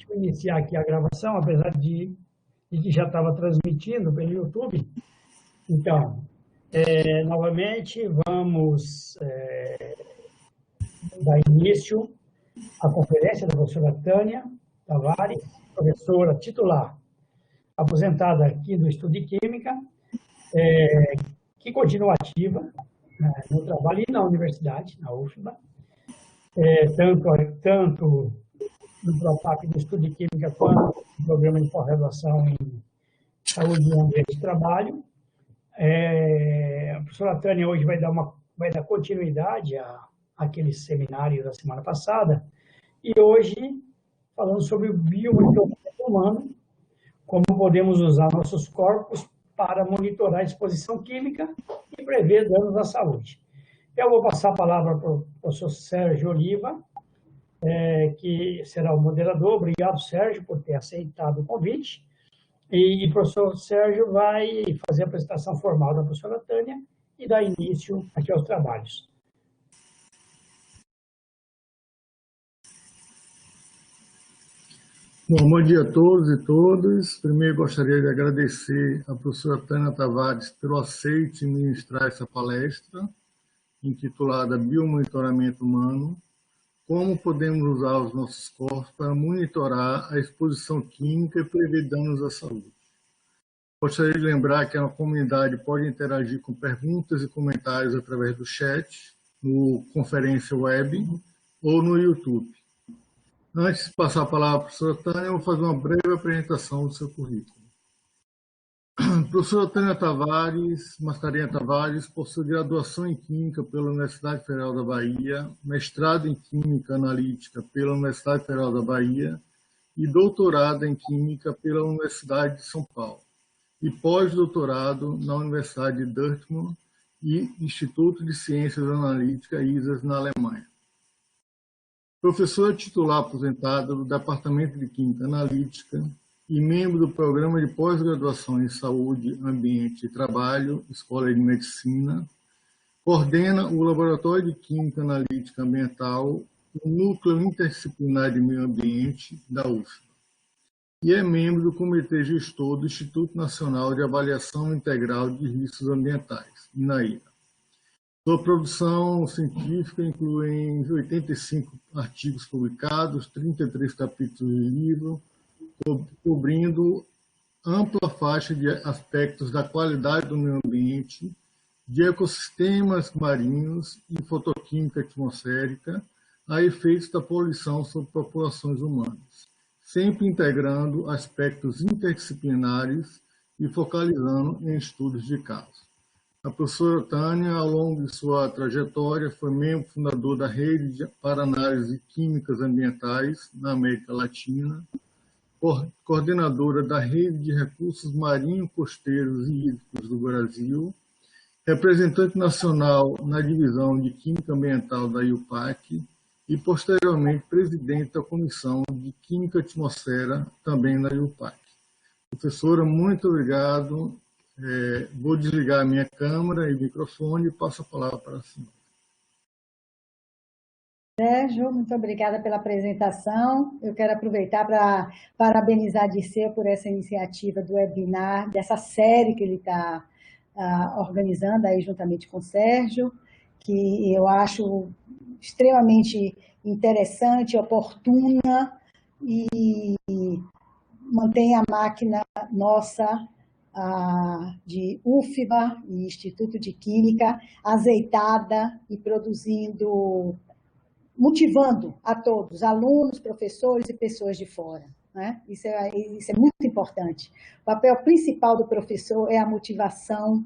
deixa eu iniciar aqui a gravação, apesar de que já estava transmitindo pelo YouTube. Então, novamente, vamos dar início à conferência da professora Tânia Tavares, professora titular, aposentada aqui do Estudo de Química, que continua ativa no trabalho e na universidade, na UFBA, tanto no PROPAP do Estudo de Química quanto no Programa de Pós-Graduação em Saúde e Ambiente de Trabalho. A professora Tânia hoje vai dar continuidade àquele seminário da semana passada, e hoje falando sobre o biomonitoramento humano, como podemos usar nossos corpos para monitorar a exposição química e prever danos à saúde. Eu vou passar a palavra para o professor Sérgio Oliva, que será o moderador. Obrigado, Sérgio, por ter aceitado o convite. E o professor Sérgio vai fazer a apresentação formal da professora Tânia e dar início aqui aos trabalhos. Bom dia a todos e todas. Primeiro, gostaria de agradecer à professora Tânia Tavares pelo aceite em ministrar essa palestra, intitulada Biomonitoramento Humano, como podemos usar os nossos corpos para monitorar a exposição química e prever danos à saúde. Gostaria de lembrar que a comunidade pode interagir com perguntas e comentários através do chat, no Conferência Web ou no YouTube. Antes de passar a palavra para a professora Tânia, eu vou fazer uma breve apresentação do seu currículo. Professora Tânia Tavares, Mascarenhas Tavares, possui graduação em Química pela Universidade Federal da Bahia, mestrado em Química Analítica pela Universidade Federal da Bahia e doutorado em Química pela Universidade de São Paulo, e pós-doutorado na Universidade de Dortmund e Instituto de Ciências Analíticas ISAS na Alemanha. Professora titular aposentada do Departamento de Química Analítica e membro do Programa de Pós-Graduação em Saúde, Ambiente e Trabalho, Escola de Medicina, coordena o Laboratório de Química Analítica Ambiental, o Núcleo Interdisciplinar de Meio Ambiente da UFBA, e é membro do Comitê Gestor do Instituto Nacional de Avaliação Integral de Riscos Ambientais, INAIRA. Sua produção científica inclui 85 artigos publicados, 33 capítulos de livro, cobrindo ampla faixa de aspectos da qualidade do meio ambiente, de ecossistemas marinhos e fotoquímica atmosférica, a efeitos da poluição sobre populações humanas, sempre integrando aspectos interdisciplinares e focalizando em estudos de caso. A professora Tânia, ao longo de sua trajetória, foi membro fundador da Rede para Análise de Químicas Ambientais na América Latina, coordenadora da Rede de Recursos Marinhos, Costeiros e Hídricos do Brasil, representante nacional na Divisão de Química Ambiental da IUPAC e, posteriormente, presidente da Comissão de Química Atmosfera, também na IUPAC. Professora, muito obrigado. Vou desligar a minha câmera e microfone e passo a palavra para a senhora. Sérgio, muito obrigada pela apresentação. Eu quero aproveitar para parabenizar Dirceu por essa iniciativa do webinar, dessa série que ele está organizando aí juntamente com o Sérgio, que eu acho extremamente interessante, oportuna e mantém a máquina nossa de UFBA e Instituto de Química azeitada e produzindo, motivando a todos, alunos, professores e pessoas de fora, né? Isso é muito importante. O papel principal do professor é a motivação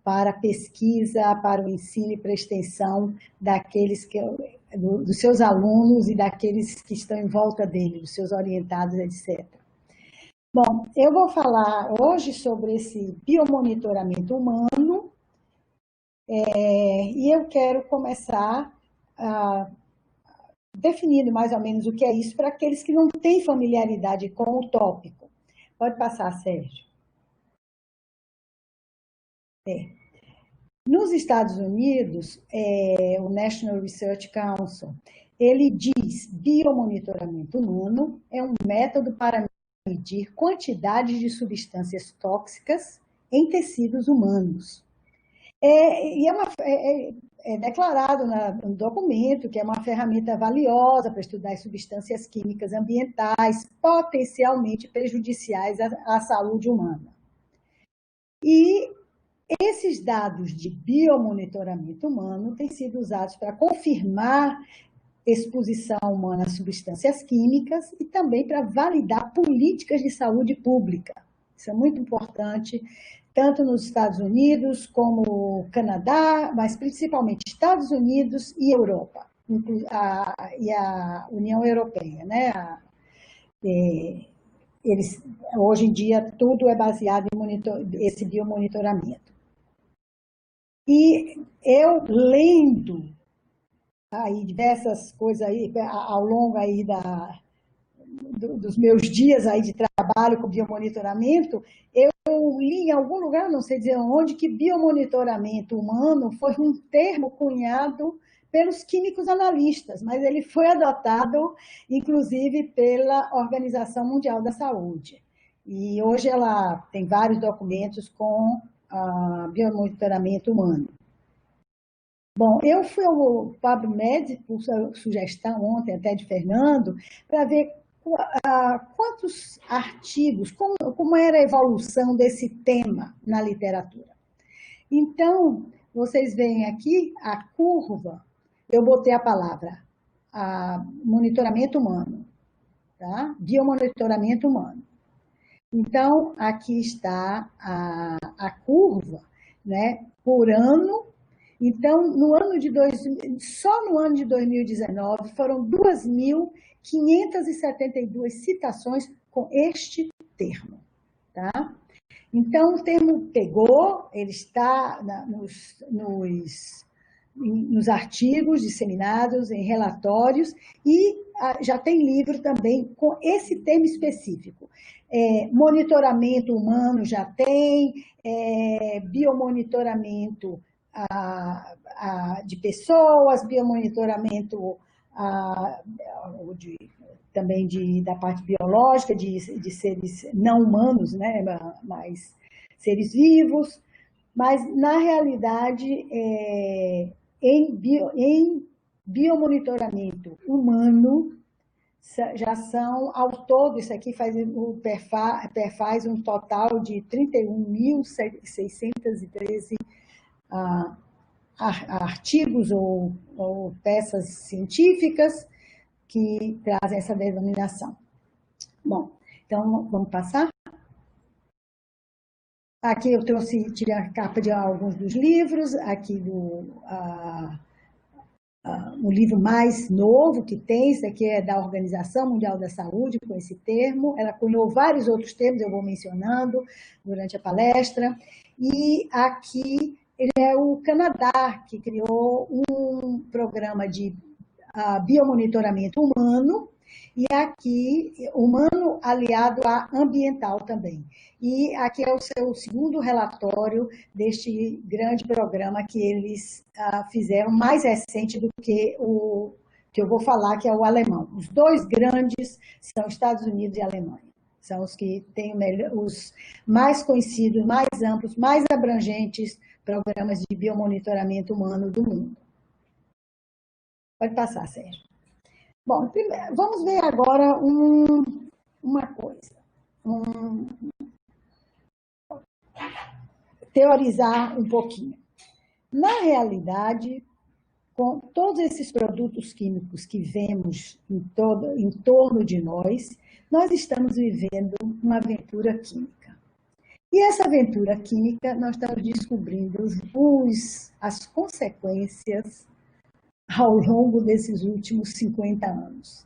para a pesquisa, para o ensino e para a extensão dos seus alunos e daqueles que estão em volta dele, dos seus orientados, etc. Bom, eu vou falar hoje sobre esse biomonitoramento humano e eu quero começar definindo mais ou menos o que é isso para aqueles que não têm familiaridade com o tópico. Pode passar, Sérgio. Nos Estados Unidos, o National Research Council ele diz: biomonitoramento humano é um método para medir quantidades de substâncias tóxicas em tecidos humanos. É declarado no documento que é uma ferramenta valiosa para estudar as substâncias químicas ambientais potencialmente prejudiciais à saúde humana. E esses dados de biomonitoramento humano têm sido usados para confirmar exposição humana a substâncias químicas e também para validar políticas de saúde pública. Isso é muito importante, tanto nos Estados Unidos como Canadá, mas principalmente Estados Unidos e Europa, e a União Europeia, né? Hoje em dia, tudo é baseado em esse biomonitoramento. E eu lendo aí diversas coisas aí, ao longo aí dos meus dias aí de trabalho com biomonitoramento, eu li em algum lugar, não sei dizer onde, que biomonitoramento humano foi um termo cunhado pelos químicos analistas, mas ele foi adotado, inclusive, pela Organização Mundial da Saúde. E hoje ela tem vários documentos com biomonitoramento humano. Bom, eu fui ao PubMed, por sugestão ontem até de Fernando, para ver quantos artigos, como era a evolução desse tema na literatura. Então, vocês veem aqui a curva, eu botei a palavra monitoramento humano, tá? Biomonitoramento humano. Então, aqui está a curva, né, por ano. Então, só no ano de 2019, foram 2.572 citações com este termo. Tá? Então, o termo pegou, ele está nos artigos disseminados, em relatórios, e já tem livro também com esse termo específico. Monitoramento humano já tem, biomonitoramento de pessoas, biomonitoramento também da parte biológica, de seres não humanos, né, mas seres vivos, mas, na realidade, em biomonitoramento humano, já são, ao todo, isso aqui o PER faz um total de 31.613 artigos ou peças científicas que trazem essa denominação. Bom, então vamos passar? Aqui eu tirei a capa de alguns dos livros, aqui o livro mais novo que tem, esse aqui é da Organização Mundial da Saúde, com esse termo. Ela cunhou vários outros termos, eu vou mencionando durante a palestra. E aqui ele é o Canadá, que criou um programa de biomonitoramento humano, e aqui humano aliado a ambiental também. E aqui é o seu segundo relatório deste grande programa que eles fizeram, mais recente do que o que eu vou falar, que é o alemão. Os dois grandes são Estados Unidos e Alemanha. São os que têm os mais conhecidos, mais amplos, mais abrangentes programas de biomonitoramento humano do mundo. Pode passar, Sérgio. Bom, primeiro, vamos ver agora uma coisa. Teorizar um pouquinho. Na realidade, com todos esses produtos químicos que vemos em torno de nós estamos vivendo uma aventura química. E essa aventura química, nós estamos descobrindo as consequências ao longo desses últimos 50 anos.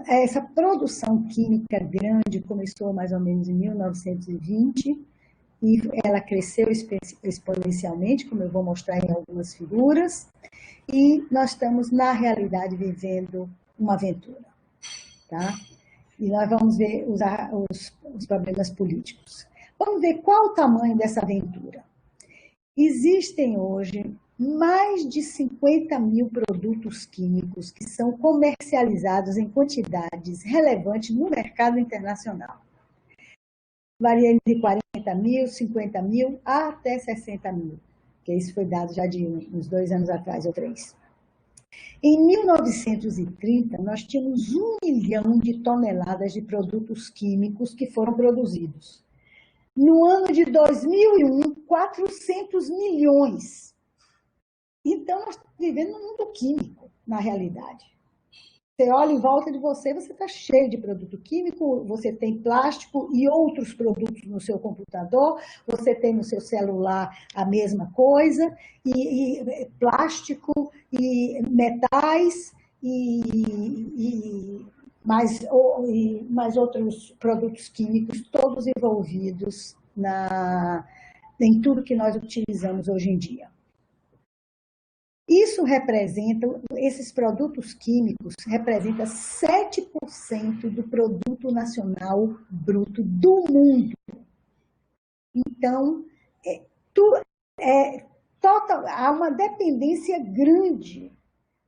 Essa produção química grande começou mais ou menos em 1920 e ela cresceu exponencialmente, como eu vou mostrar em algumas figuras, e nós estamos, na realidade, vivendo uma aventura. Tá? E nós vamos ver os problemas políticos. Vamos ver qual o tamanho dessa aventura. Existem hoje mais de 50 mil produtos químicos que são comercializados em quantidades relevantes no mercado internacional. Varia de 40 mil, 50 mil, até 60 mil, que isso foi dado já de uns 2 anos atrás ou 3. Em 1930, nós tínhamos 1 milhão de toneladas de produtos químicos que foram produzidos. No ano de 2001, 400 milhões. Então, nós estamos vivendo num mundo químico, na realidade. Você olha em volta de você, você está cheio de produto químico, você tem plástico e outros produtos no seu computador, você tem no seu celular a mesma coisa, e plástico, e metais, e mais outros produtos químicos, todos envolvidos em tudo que nós utilizamos hoje em dia. Isso representa, esses produtos químicos representam 7% do produto nacional bruto do mundo. Então, há uma dependência grande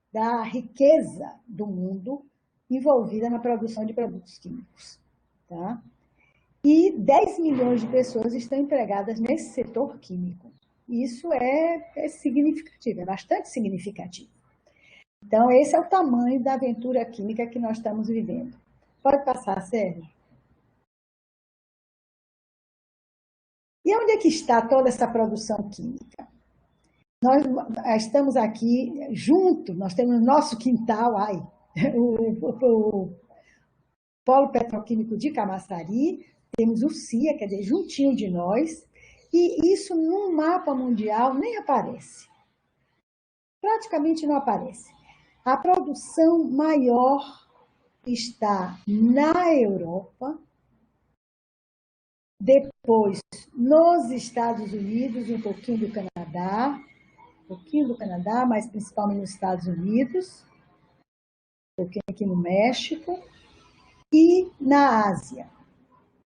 da riqueza do mundo envolvida na produção de produtos químicos. Tá? E 10 milhões de pessoas estão empregadas nesse setor químico. Isso é significativo, é bastante significativo. Então, esse é o tamanho da aventura química que nós estamos vivendo. Pode passar, Sérgio? E onde é que está toda essa produção química? Nós estamos aqui juntos, nós temos no nosso quintal, o Polo Petroquímico de Camaçari, temos o CIA, quer dizer, juntinho de nós, e isso no mapa mundial nem aparece. Praticamente não aparece. A produção maior está na Europa, depois nos Estados Unidos, um pouquinho do Canadá, mas principalmente nos Estados Unidos, um pouquinho aqui no México, e na Ásia,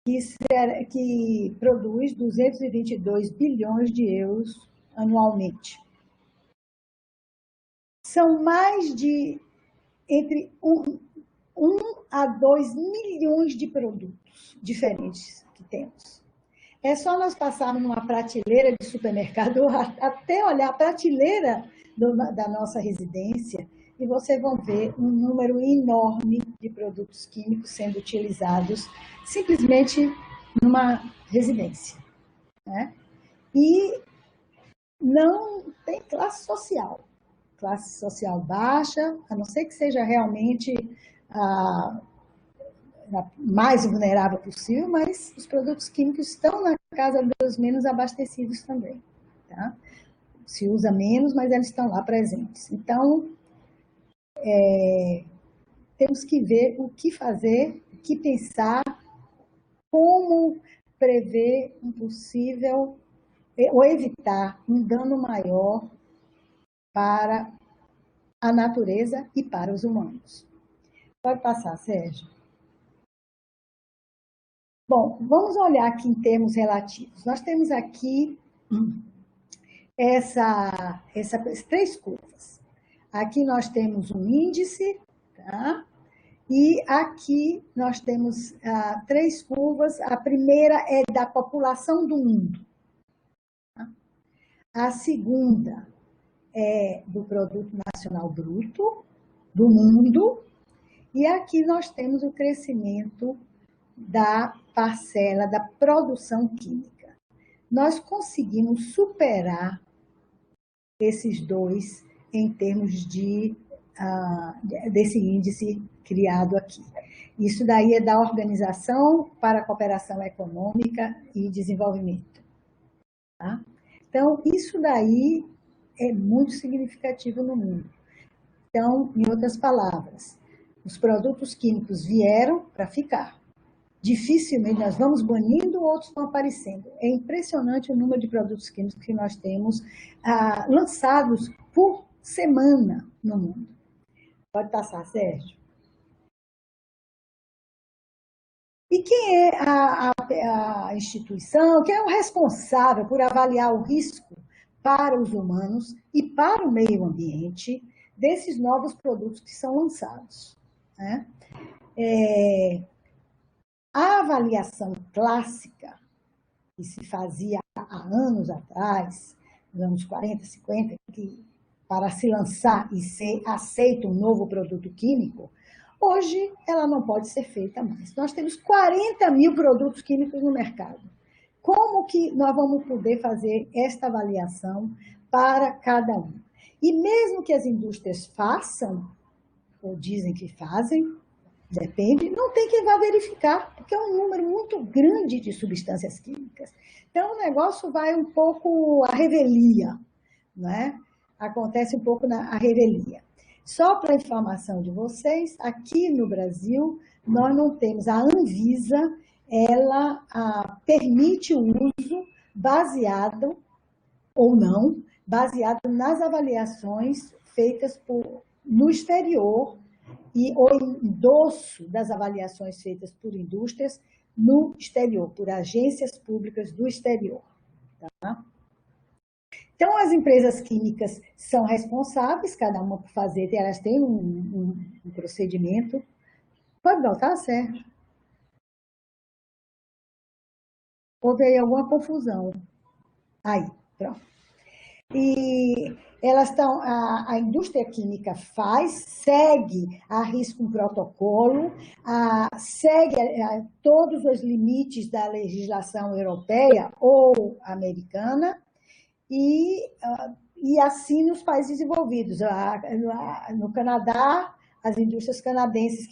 que produz 222 bilhões de euros anualmente. São mais de entre 1 a 2 milhões de produtos diferentes que temos. É só nós passarmos numa prateleira de supermercado, até olhar a prateleira da nossa residência, e vocês vão ver um número enorme de produtos químicos sendo utilizados simplesmente numa residência. Né? E não tem classe social baixa, a não ser que seja realmente a mais vulnerável possível, mas os produtos químicos estão na casa dos menos abastecidos também. Tá? Se usa menos, mas eles estão lá presentes. Então, temos que ver o que fazer, o que pensar, como prever um possível, ou evitar um dano maior para a natureza e para os humanos. Pode passar, Sérgio. Bom, vamos olhar aqui em termos relativos. Nós temos aqui essas 3 curvas. Aqui nós temos um índice, tá? E aqui nós temos 3 curvas. A primeira é da população do mundo. Tá? A segunda é do produto nacional bruto do mundo. E aqui nós temos o crescimento da parcela da produção química. Nós conseguimos superar esses 2 em termos desse índice criado aqui. Isso daí é da Organização para a Cooperação Econômica e Desenvolvimento. Tá? Então, isso daí é muito significativo no mundo. Então, em outras palavras, os produtos químicos vieram para ficar. Dificilmente nós vamos banindo, outros estão aparecendo. É impressionante o número de produtos químicos que nós temos lançados por semana no mundo. Pode passar, Sérgio. E quem é a instituição, quem é o responsável por avaliar o risco para os humanos e para o meio ambiente desses novos produtos que são lançados, né? A avaliação clássica que se fazia há anos atrás, nos anos 40, 50, que para se lançar e ser aceito um novo produto químico, hoje ela não pode ser feita mais. Nós temos 40 mil produtos químicos no mercado. Como que nós vamos poder fazer esta avaliação para cada um? E mesmo que as indústrias façam, ou dizem que fazem, depende, não tem quem vá verificar, porque é um número muito grande de substâncias químicas. Então, o negócio vai um pouco à revelia, né? Acontece um pouco a revelia. Só para informação de vocês, aqui no Brasil, nós não temos a Anvisa, ela permite o uso baseado, ou não, baseado nas avaliações feitas no exterior e o endosso das avaliações feitas por indústrias no exterior, por agências públicas do exterior. Tá? Então, as empresas químicas são responsáveis, cada uma por fazer, elas têm um procedimento. Pode voltar, Sérgio? Houve aí alguma confusão. Aí, pronto. E elas estão, a indústria química segue a risco um protocolo, segue todos os limites da legislação europeia ou americana e assim nos países desenvolvidos. No Canadá, as indústrias canadenses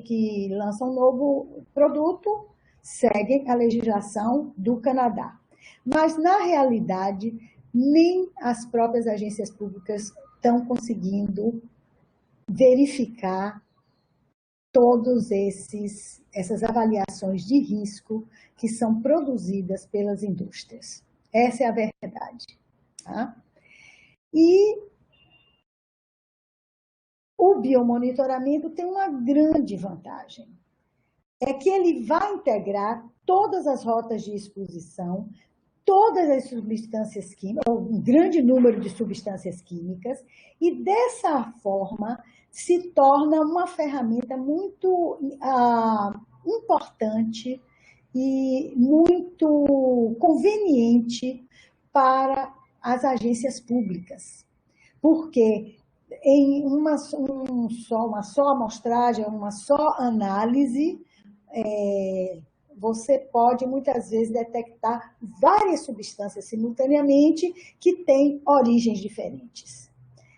que lançam um novo produto seguem a legislação do Canadá. Mas, na realidade, nem as próprias agências públicas estão conseguindo verificar todas essas avaliações de risco que são produzidas pelas indústrias. Essa é a verdade. Tá? E o biomonitoramento tem uma grande vantagem. É que ele vai integrar todas as rotas de exposição, todas as substâncias químicas, um grande número de substâncias químicas, e dessa forma se torna uma ferramenta muito importante e muito conveniente para as agências públicas. Porque em uma só amostragem, uma só análise, você pode, muitas vezes, detectar várias substâncias simultaneamente que têm origens diferentes.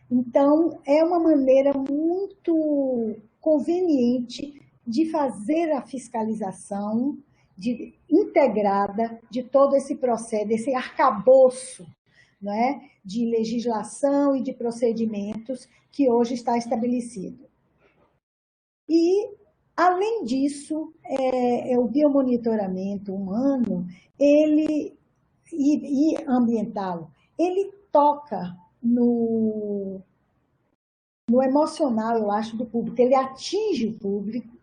Então, é uma maneira muito conveniente de fazer a fiscalização integrada de todo esse processo, desse arcabouço, não é? De legislação e de procedimentos que hoje está estabelecido. E, além disso, o biomonitoramento humano e ambiental, ele toca no emocional, eu acho, do público. Ele atinge o público,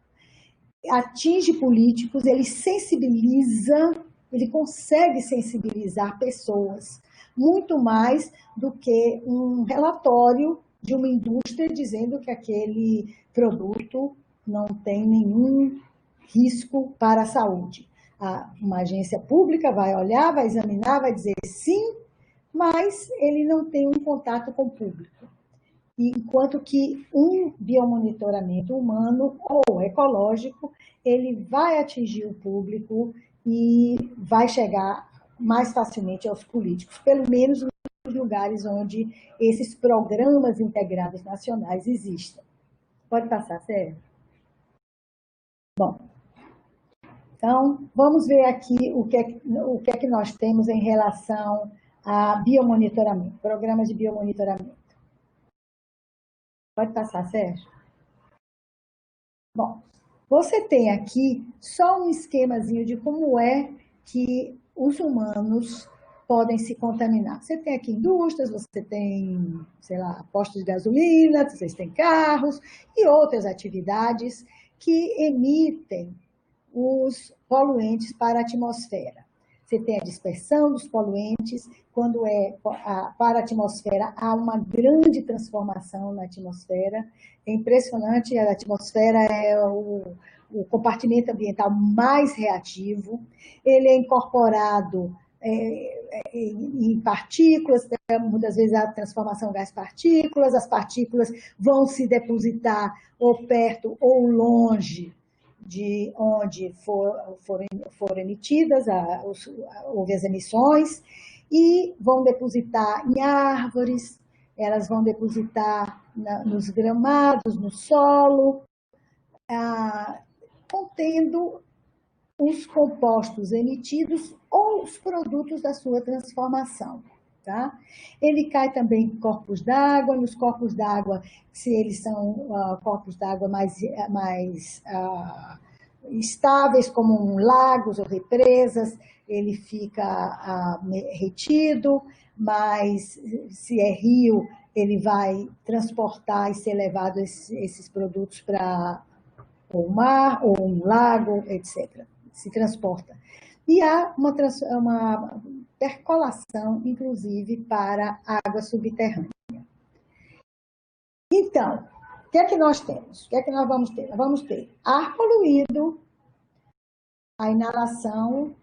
atinge políticos, ele sensibiliza, ele consegue sensibilizar pessoas, muito mais do que um relatório de uma indústria dizendo que aquele produto não tem nenhum risco para a saúde. Uma agência pública vai olhar, vai examinar, vai dizer sim, mas ele não tem um contato com o público. Enquanto que um biomonitoramento humano ou ecológico, ele vai atingir o público e vai chegar mais facilmente aos políticos, pelo menos nos lugares onde esses programas integrados nacionais existem. Pode passar, Sérgio? Bom, então, vamos ver aqui o que é que nós temos em relação a biomonitoramento, programas de biomonitoramento. Pode passar, Sérgio? Bom, você tem aqui só um esquemazinho de como é que os humanos podem se contaminar. Você tem aqui indústrias, você tem, sei lá, postos de gasolina, vocês têm carros e outras atividades que emitem os poluentes para a atmosfera. você tem a dispersão dos poluentes, quando para a atmosfera, há uma grande transformação na atmosfera. É impressionante, a atmosfera é o compartimento ambiental mais reativo, ele é incorporado em partículas, muitas vezes a transformação gás-partículas, as partículas vão se depositar ou perto ou longe de onde foram emitidas, houve as emissões, e vão depositar em árvores, elas vão depositar nos gramados, no solo, contendo os compostos emitidos ou os produtos da sua transformação. Tá? Ele cai também em corpos d'água, nos corpos d'água, se eles são corpos d'água mais estáveis, como lagos ou represas, ele fica retido, mas se é rio, ele vai transportar e ser levado esses produtos para o mar ou um lago, etc. Se transporta. E há uma percolação, inclusive, para a água subterrânea. Então, o que é que nós temos? O que é que nós vamos ter? Nós vamos ter ar poluído, a inalação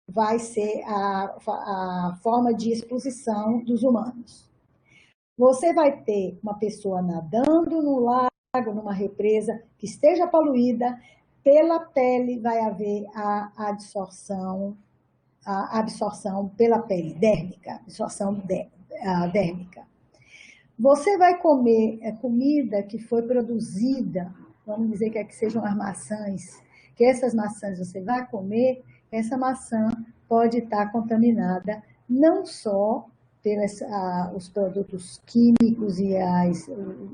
vai ser a forma de exposição dos humanos. Você vai ter uma pessoa nadando no lago, numa represa que esteja poluída, pela pele vai haver a absorção pela pele, dérmica, absorção dérmica. Você vai comer comida que foi produzida, vamos dizer que sejam as maçãs, que essas maçãs você vai comer, essa maçã pode estar contaminada não só pelos os produtos químicos e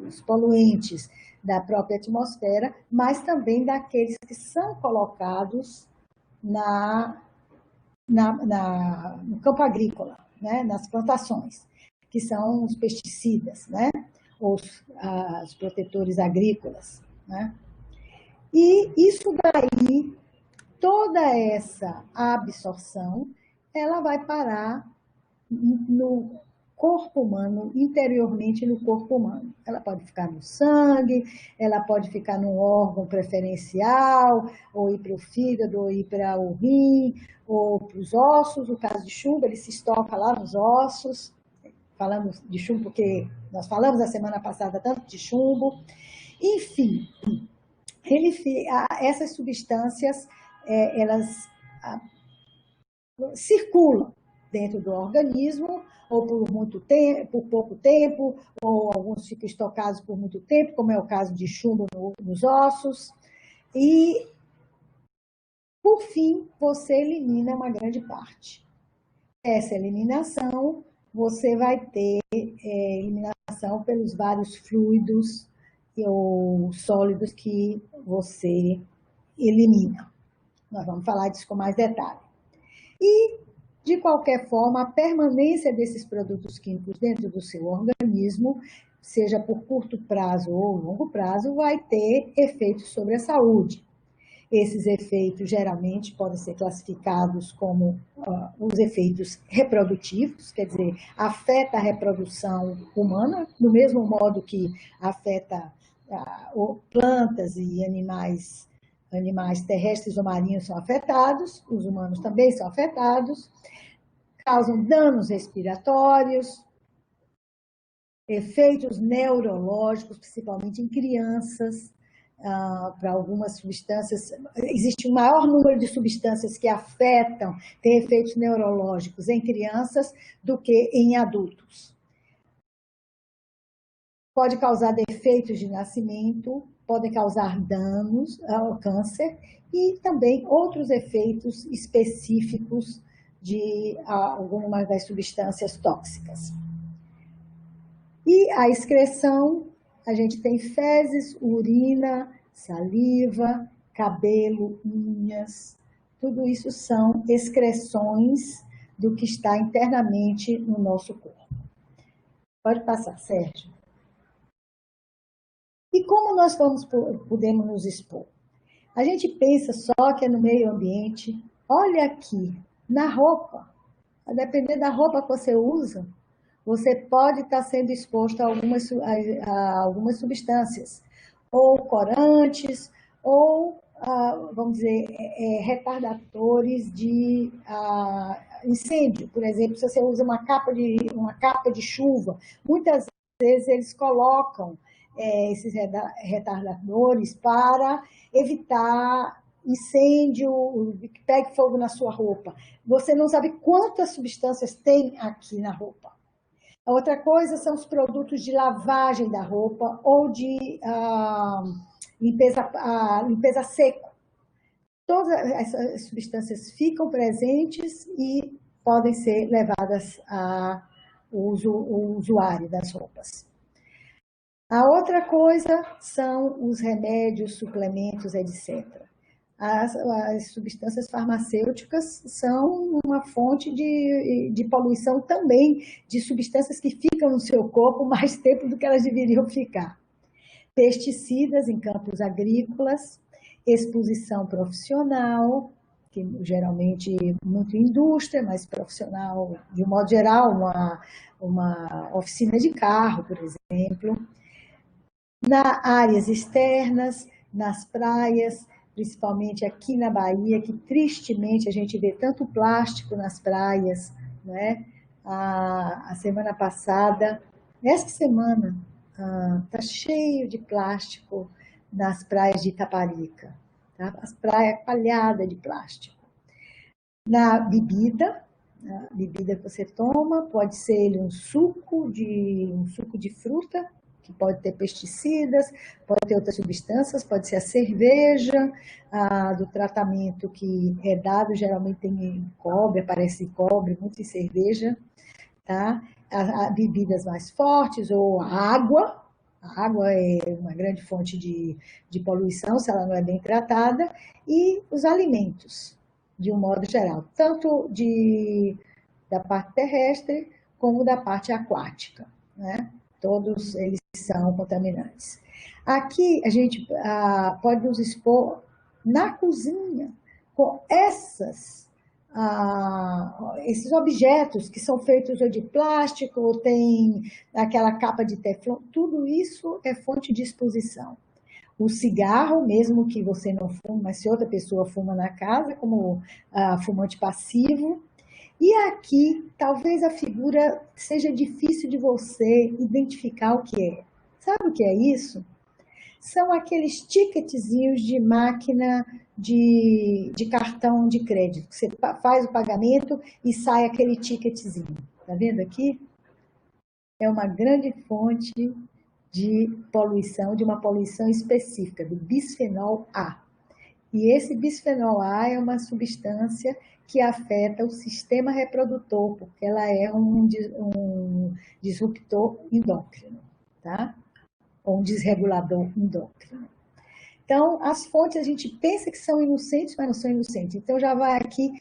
os poluentes da própria atmosfera, mas também daqueles que são colocados no campo agrícola, né, nas plantações, que são os pesticidas, né, os protetores agrícolas. Né? E isso daí, toda essa absorção, ela vai parar no corpo humano, interiormente no corpo humano. Ela pode ficar no sangue, ela pode ficar num órgão preferencial, ou ir para o fígado, ou ir para o rim, ou para os ossos. No caso de chumbo, ele se estoca lá nos ossos. Falamos de chumbo porque nós falamos na semana passada tanto de chumbo. Enfim, essas substâncias, elas circulam dentro do organismo, ou por muito tempo, por pouco tempo, ou alguns ficam estocados por muito tempo, como é o caso de chumbo nos ossos. E, por fim, você elimina uma grande parte. Essa eliminação, você vai ter eliminação pelos vários fluidos ou sólidos que você elimina. Nós vamos falar disso com mais detalhe. E, de qualquer forma, a permanência desses produtos químicos dentro do seu organismo, seja por curto prazo ou longo prazo, vai ter efeitos sobre a saúde. Esses efeitos, geralmente, podem ser classificados como os efeitos reprodutivos, quer dizer, afeta a reprodução humana, do mesmo modo que afeta plantas e animais terrestres ou marinhos são afetados, os humanos também são afetados, causam danos respiratórios, efeitos neurológicos, principalmente em crianças, para algumas substâncias. Existe um maior número de substâncias que afetam, têm efeitos neurológicos em crianças do que em adultos. Pode causar defeitos de nascimento, podem causar danos ao câncer e também outros efeitos específicos de algumas das substâncias tóxicas. E a excreção, a gente tem fezes, urina, saliva, cabelo, unhas, tudo isso são excreções do que está internamente no nosso corpo. Pode passar, Sérgio. E como nós podemos nos expor? A gente pensa só que é no meio ambiente. Olha aqui, na roupa. A depender da roupa que você usa, você pode estar sendo exposto a algumas substâncias, ou corantes, ou, vamos dizer, retardatores de incêndio. Por exemplo, se você usa uma capa de chuva, muitas vezes eles colocam esses retardadores para evitar incêndio, que pegue fogo na sua roupa. Você não sabe quantas substâncias tem aqui na roupa. A outra coisa são os produtos de lavagem da roupa ou de limpeza seco. Todas essas substâncias ficam presentes e podem ser levadas ao usuário das roupas. A outra coisa são os remédios, suplementos, etc. As substâncias farmacêuticas são uma fonte de poluição também, de substâncias que ficam no seu corpo mais tempo do que elas deveriam ficar. Pesticidas em campos agrícolas, exposição profissional, que geralmente muito indústria, mas profissional, de um modo geral, uma oficina de carro, por exemplo. Nas áreas externas, nas praias, principalmente aqui na Bahia, que tristemente a gente vê tanto plástico nas praias, né? A semana passada, essa semana, está cheio de plástico nas praias de Itaparica, tá? As praias palhadas de plástico. Na bebida, a bebida que você toma, pode ser um suco de fruta, que pode ter pesticidas, pode ter outras substâncias, pode ser a cerveja, do tratamento que é dado, geralmente tem cobre, aparece cobre, muito em cerveja, tá? Bebidas mais fortes, ou a água é uma grande fonte de poluição, se ela não é bem tratada, e os alimentos, de um modo geral, tanto da parte terrestre, como da parte aquática, né? Todos eles são contaminantes. Aqui a gente pode nos expor na cozinha com esses objetos que são feitos ou de plástico, ou tem aquela capa de teflon, tudo isso é fonte de exposição. O cigarro, mesmo que você não fume, mas se outra pessoa fuma na casa, como fumante passivo. E aqui, talvez a figura seja difícil de você identificar o que é. Sabe o que é isso? São aqueles ticketzinhos de máquina de cartão de crédito. Você faz o pagamento e sai aquele ticketzinho. Está vendo aqui? É uma grande fonte de poluição, de uma poluição específica, do bisfenol A. E esse bisfenol A é uma substância que afeta o sistema reprodutor, porque ela é um disruptor endócrino, tá? Ou um desregulador endócrino. Então, as fontes a gente pensa que são inocentes, mas não são inocentes. Então, já vai aqui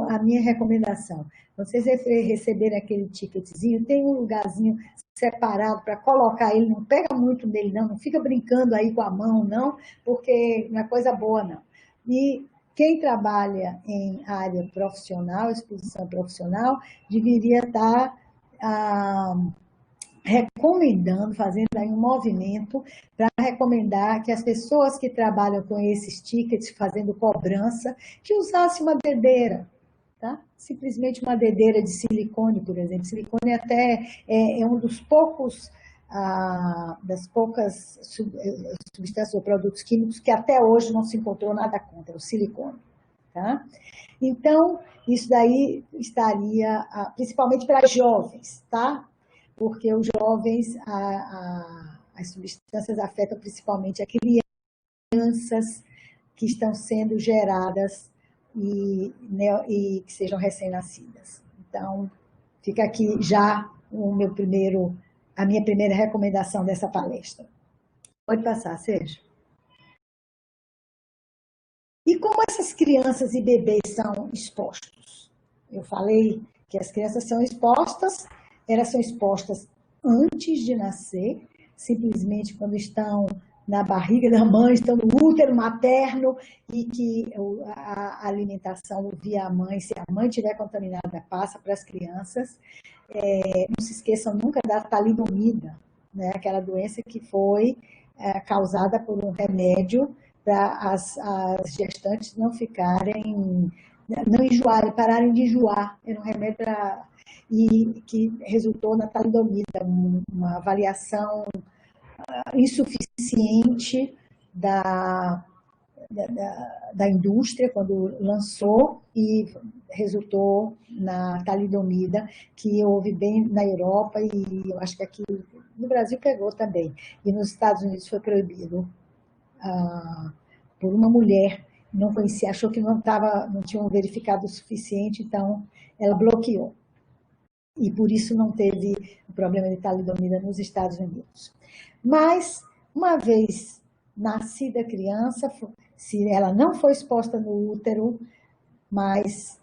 a minha recomendação. Vocês receberem aquele ticketzinho, tem um lugarzinho separado para colocar ele, não pega muito nele não fica brincando aí com a mão não, porque não é coisa boa não. E quem trabalha em área profissional, exposição profissional, deveria estar recomendando, fazendo aí um movimento para recomendar que as pessoas que trabalham com esses tickets, fazendo cobrança, que usasse uma dedeira, tá? Simplesmente uma dedeira de silicone, por exemplo. Silicone até é um dos poucos, das poucas substâncias ou produtos químicos que até hoje não se encontrou nada contra, o silicone, tá? Então, isso daí estaria, principalmente para jovens, tá? Porque os jovens, as substâncias afetam principalmente a crianças que estão sendo geradas e que sejam recém-nascidas. Então, fica aqui já a minha primeira recomendação dessa palestra. Pode passar, Sérgio. E como essas crianças e bebês são expostos? Eu falei que as crianças são expostas, elas são expostas antes de nascer, simplesmente quando estão na barriga da mãe, estão no útero materno e que a alimentação via a mãe, se a mãe estiver contaminada, passa para as crianças. Não se esqueçam nunca da talidomida, né? Aquela doença que foi causada por um remédio para as gestantes não ficarem, não enjoarem, pararem de enjoar. Era um remédio e que resultou na talidomida, uma avaliação insuficiente da indústria quando lançou e resultou na talidomida, que houve bem na Europa e eu acho que aqui no Brasil pegou também. E nos Estados Unidos foi proibido por uma mulher, não conhecia, achou que não tinham verificado o suficiente, então ela bloqueou. E por isso não teve o problema de talidomida nos Estados Unidos. Mas, uma vez nascida a criança, se ela não foi exposta no útero, mas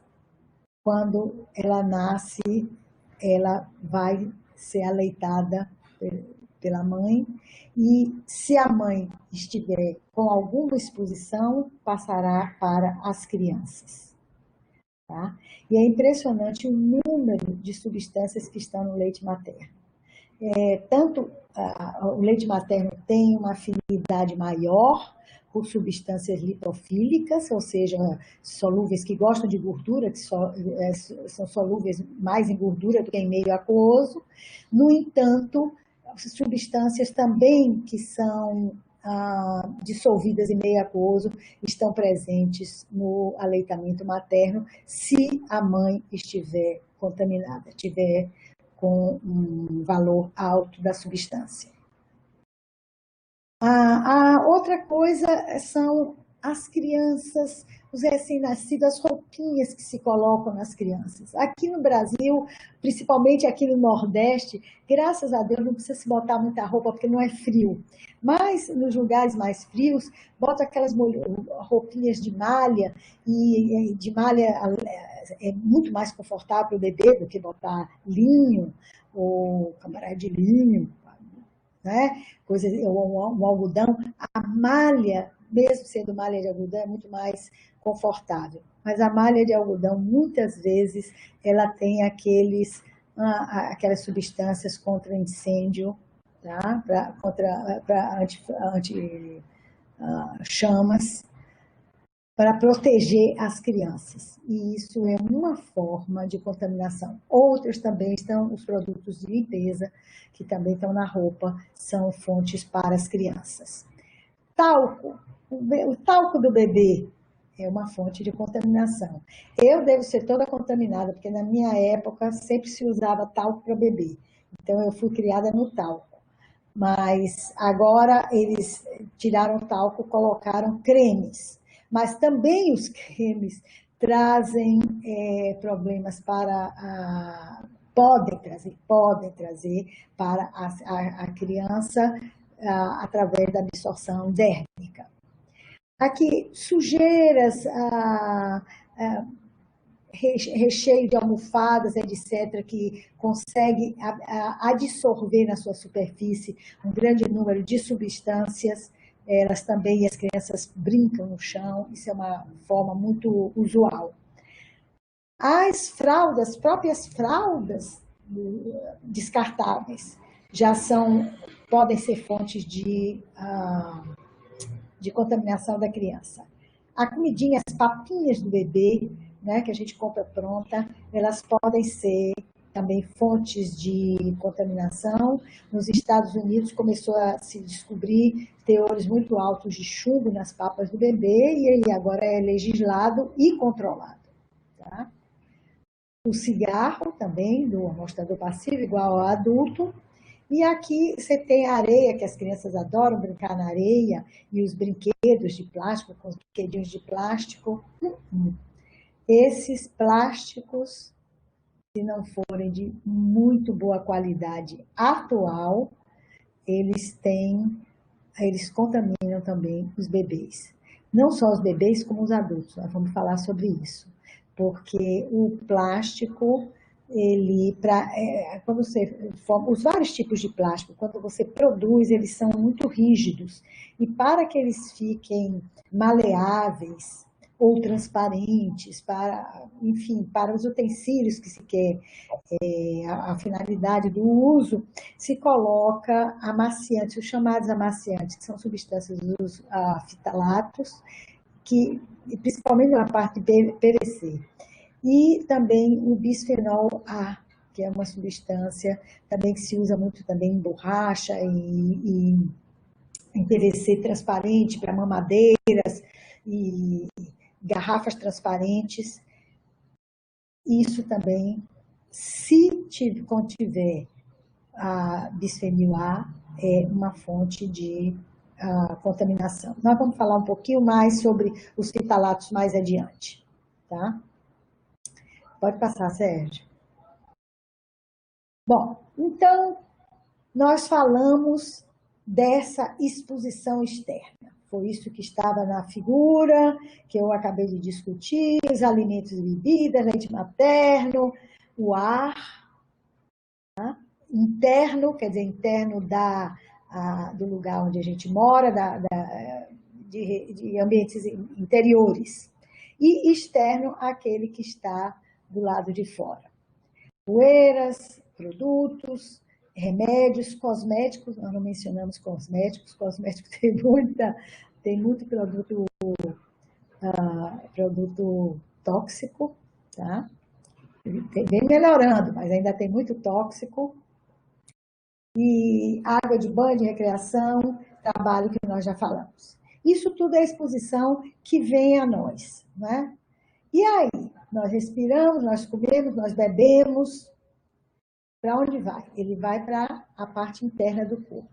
quando ela nasce, ela vai ser aleitada pela mãe, e se a mãe estiver com alguma exposição, passará para as crianças. Tá? E é impressionante o número de substâncias que estão no leite materno. O leite materno tem uma afinidade maior por substâncias lipofílicas, ou seja, solúveis que gostam de gordura, que são solúveis mais em gordura do que em meio aquoso. No entanto, substâncias também que são dissolvidas em meio aquoso estão presentes no aleitamento materno, se a mãe estiver contaminada, tiver com um valor alto da substância. A outra coisa são as crianças, os recém-nascidos, as roupinhas que se colocam nas crianças. Aqui no Brasil, principalmente aqui no Nordeste, graças a Deus não precisa se botar muita roupa porque não é frio. Mas nos lugares mais frios, bota aquelas roupinhas de malha, e de malha é muito mais confortável para o bebê do que botar linho ou camarada de linho, né? Um algodão. A malha, mesmo sendo malha de algodão, é muito mais confortável. Mas a malha de algodão, muitas vezes, ela tem aquelas substâncias contra incêndio, tá? Para anti-chamas, para proteger as crianças. E isso é uma forma de contaminação. Outras também estão os produtos de limpeza, que também estão na roupa, são fontes para as crianças. Talco. O talco do bebê é uma fonte de contaminação. Eu devo ser toda contaminada, porque na minha época sempre se usava talco para bebê. Então eu fui criada no talco. Mas agora eles tiraram o talco, colocaram cremes. Mas também os cremes trazem problemas podem trazer para a criança através da absorção dérmica. Aqui, sujeiras, recheio de almofadas, etc., que consegue absorver na sua superfície um grande número de substâncias. Elas também, as crianças brincam no chão, isso é uma forma muito usual. As fraldas, próprias fraldas descartáveis, podem ser fontes de contaminação da criança. A comidinha, as papinhas do bebê, né, que a gente compra pronta, elas podem ser também fontes de contaminação. Nos Estados Unidos começou a se descobrir teores muito altos de chumbo nas papas do bebê e ele agora é legislado e controlado. Tá? O cigarro também, do amostrador passivo, igual ao adulto. E aqui você tem a areia, que as crianças adoram brincar na areia, e os brinquedos de plástico, com os brinquedinhos de plástico. Esses plásticos, se não forem de muito boa qualidade atual, eles contaminam também os bebês. Não só os bebês, como os adultos. Nós vamos falar sobre isso. Porque o plástico, quando você forma, os vários tipos de plástico, quando você produz, eles são muito rígidos. E para que eles fiquem maleáveis ou transparentes, enfim, para os utensílios que se quer, a finalidade do uso, se coloca amaciantes, os chamados amaciantes, que são substâncias dos fitalatos, principalmente na parte de PVC. E também o bisfenol A, que é uma substância também que se usa muito também em borracha e em PVC transparente para mamadeiras e garrafas transparentes. Isso também, se contiver a bisfenil A, é uma fonte de contaminação. Nós vamos falar um pouquinho mais sobre os fitalatos mais adiante, tá? Pode passar, Sérgio. Bom, então, nós falamos dessa exposição externa. Foi isso que estava na figura, que eu acabei de discutir, os alimentos e bebidas, leite materno, o ar, tá? Interno, quer dizer, interno do lugar onde a gente mora, de ambientes interiores. E externo, aquele que está do lado de fora. Poeiras, produtos, remédios, cosméticos, nós não mencionamos cosméticos tem muito produto tóxico, tá? Vem melhorando, mas ainda tem muito tóxico. E água de banho, de recreação, trabalho que nós já falamos. Isso tudo é exposição que vem a nós, né? E aí, nós respiramos, nós comemos, nós bebemos. Para onde vai? Ele vai para a parte interna do corpo.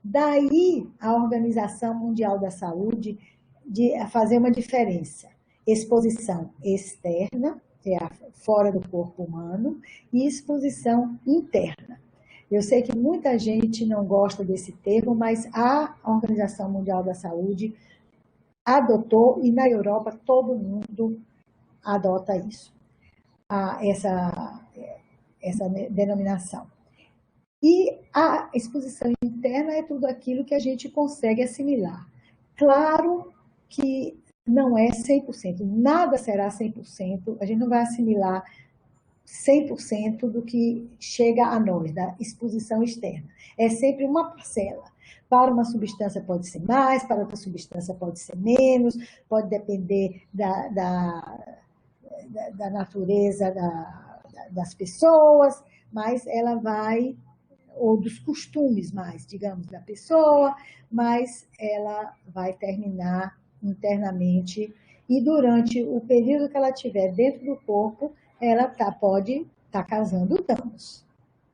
Daí, a Organização Mundial da Saúde de fazer uma diferença. Exposição externa, que é fora do corpo humano, e exposição interna. Eu sei que muita gente não gosta desse termo, mas a Organização Mundial da Saúde adotou, e na Europa todo mundo adota isso, essa denominação. E a exposição interna é tudo aquilo que a gente consegue assimilar. Claro que não é 100%, nada será 100%, a gente não vai assimilar 100% do que chega a nós, da exposição externa. É sempre uma parcela. Para uma substância pode ser mais, para outra substância pode ser menos, pode depender da natureza das pessoas, mas ela vai, ou dos costumes mais, digamos, da pessoa, mas ela vai terminar internamente e durante o período que ela tiver dentro do corpo, ela pode estar causando danos.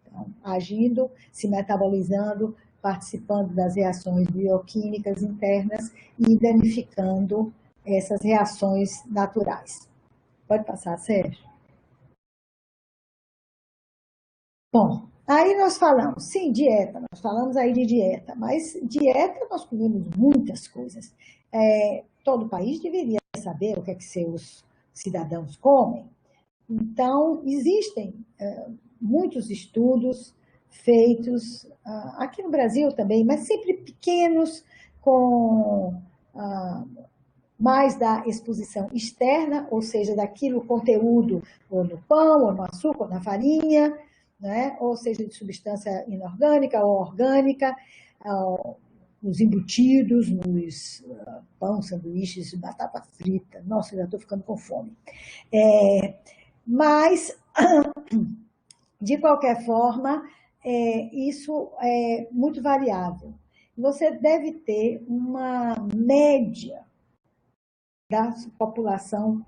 Então, agindo, se metabolizando, participando das reações bioquímicas internas e danificando essas reações naturais. Pode passar, Sérgio? Bom, aí nós falamos, sim, dieta, nós falamos aí de dieta, mas dieta nós comemos muitas coisas. Todo país deveria saber o que é que seus cidadãos comem. Então, existem muitos estudos feitos aqui no Brasil também, mas sempre pequenos, com mais da exposição externa, ou seja, daquilo conteúdo ou no pão, ou no açúcar, ou na farinha, né? Ou seja, de substância inorgânica ou orgânica, nos embutidos, nos pão, sanduíches, batata frita. Nossa, já estou ficando com fome. Mas, de qualquer forma, isso é muito variável. Você deve ter uma média da população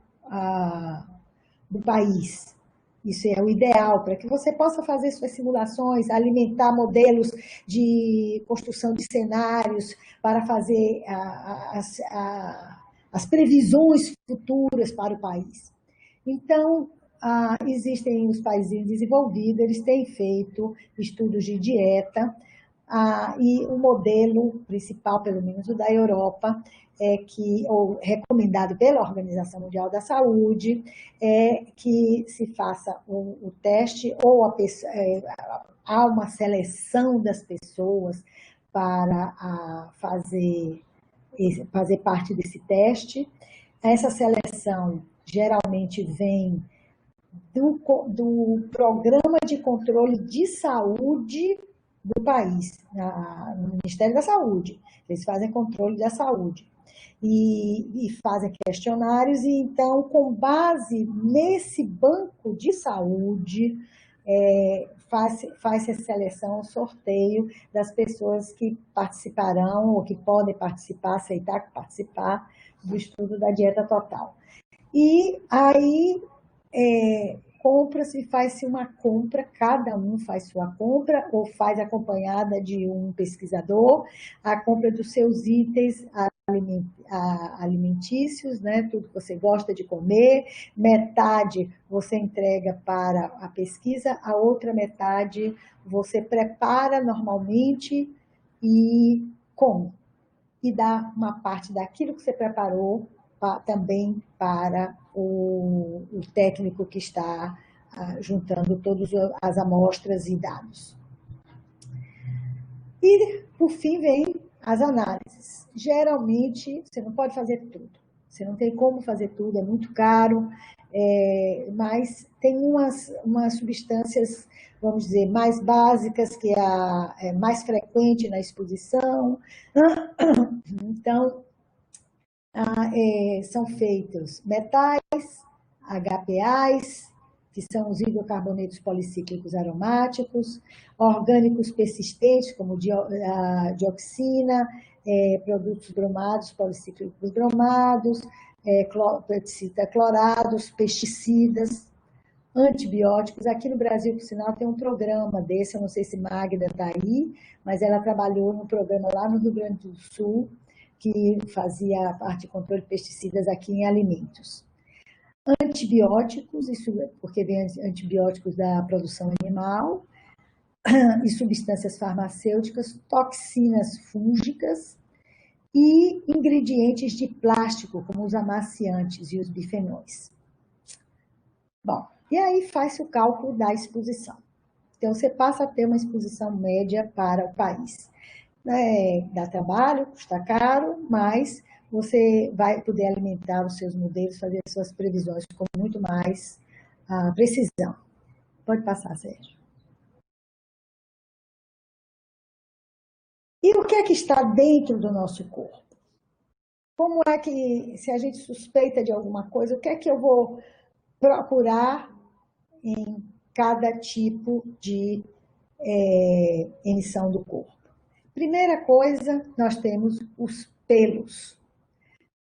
do país. Isso é o ideal, para que você possa fazer suas simulações, alimentar modelos de construção de cenários para fazer as previsões futuras para o país. Então, existem os países desenvolvidos, eles têm feito estudos de dieta, E o modelo principal, pelo menos o da Europa, ou recomendado pela Organização Mundial da Saúde, é que se faça o teste, ou há uma seleção das pessoas para fazer parte desse teste. Essa seleção geralmente vem do Programa de Controle de Saúde do país, no Ministério da Saúde. Eles fazem controle da saúde e fazem questionários, e então, com base nesse banco de saúde, faz a seleção, o sorteio das pessoas que participarão, ou que podem participar, aceitar participar do estudo da dieta total. E aí compra-se, faz-se uma compra, cada um faz sua compra, ou faz acompanhada de um pesquisador, a compra dos seus itens alimentícios, né? Tudo que você gosta de comer, metade você entrega para a pesquisa, a outra metade você prepara normalmente e come. E dá uma parte daquilo que você preparou também para o técnico que está juntando todas as amostras e dados. E, por fim, vem as análises. Geralmente, você não pode fazer tudo. Você não tem como fazer tudo, é muito caro, mas tem umas substâncias, vamos dizer, mais básicas, que é mais frequente na exposição. Então, são feitos metais, HPAs, que são os hidrocarbonetos policíclicos aromáticos, orgânicos persistentes, como dioxina, produtos bromados, policíclicos bromados, clorados, pesticidas, antibióticos. Aqui no Brasil, por sinal, tem um programa desse, eu não sei se Magda está aí, mas ela trabalhou no programa lá no Rio Grande do Sul, que fazia a parte de controle de pesticidas aqui em alimentos. Antibióticos, isso porque vem antibióticos da produção animal, e substâncias farmacêuticas, toxinas fúngicas e ingredientes de plástico, como os amaciantes e os bifenóis. Bom, e aí faz-se o cálculo da exposição. Então, você passa a ter uma exposição média para o país. Dá trabalho, custa caro, mas você vai poder alimentar os seus modelos, fazer as suas previsões com muito mais precisão. Pode passar, Sérgio. E o que é que está dentro do nosso corpo? Como é que, se a gente suspeita de alguma coisa, o que é que eu vou procurar em cada tipo de emissão do corpo? Primeira coisa, nós temos os pelos.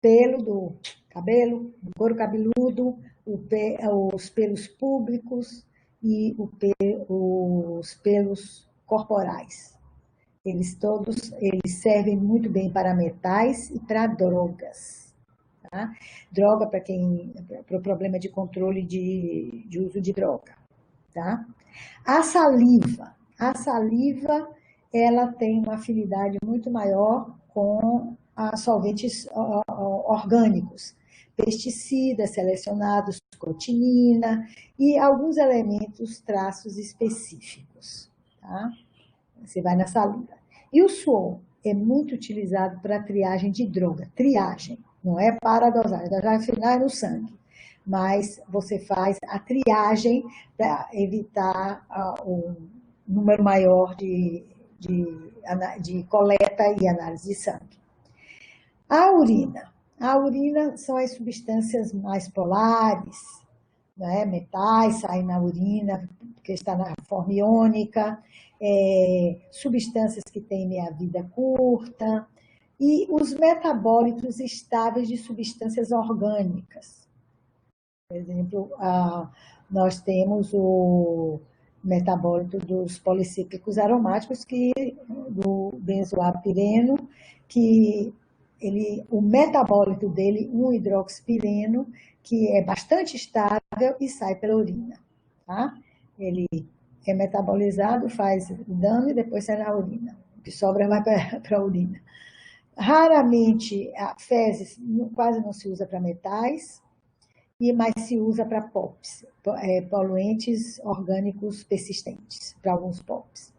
Pelo do cabelo, do couro cabeludo, os pelos públicos e os pelos corporais. Eles servem muito bem para metais e para drogas. Tá? Droga para o problema de controle de uso de droga. Tá? A saliva ela tem uma afinidade muito maior com solventes orgânicos, pesticidas selecionados, crotinina e alguns elementos, traços específicos. Tá? Você vai na saliva. E o suor é muito utilizado para triagem de droga. Triagem, não é para a dosagem. A dosagem final é no sangue. Mas você faz a triagem para evitar um número maior de coleta e análise de sangue. A urina são as substâncias mais polares, né? Metais saem na urina, porque está na forma iônica, substâncias que têm meia-vida curta, e os metabólitos estáveis de substâncias orgânicas. Por exemplo, nós temos o metabólito dos policíclicos aromáticos, do benzoapireno, que o metabólito dele, 1-hidroxipireno, que é bastante estável e sai pela urina. Tá? Ele é metabolizado, faz dano e depois sai na urina. O que sobra vai para a urina. Raramente, a fezes quase não se usa para metais, mas se usa para POPs, poluentes orgânicos persistentes, para alguns POPs.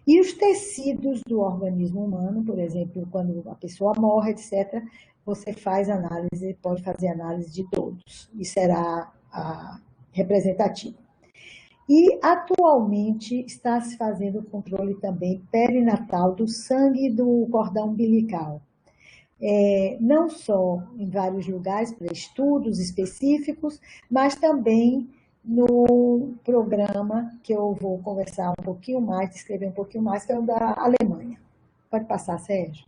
E os tecidos do organismo humano, por exemplo, quando a pessoa morre, etc., você faz análise, pode fazer análise de todos, e será representativo. E, atualmente, está se fazendo o controle também perinatal do sangue do cordão umbilical. Não só em vários lugares, para estudos específicos, mas também no programa que eu vou conversar um pouquinho mais, descrever um pouquinho mais, que é o da Alemanha. Pode passar, Sérgio?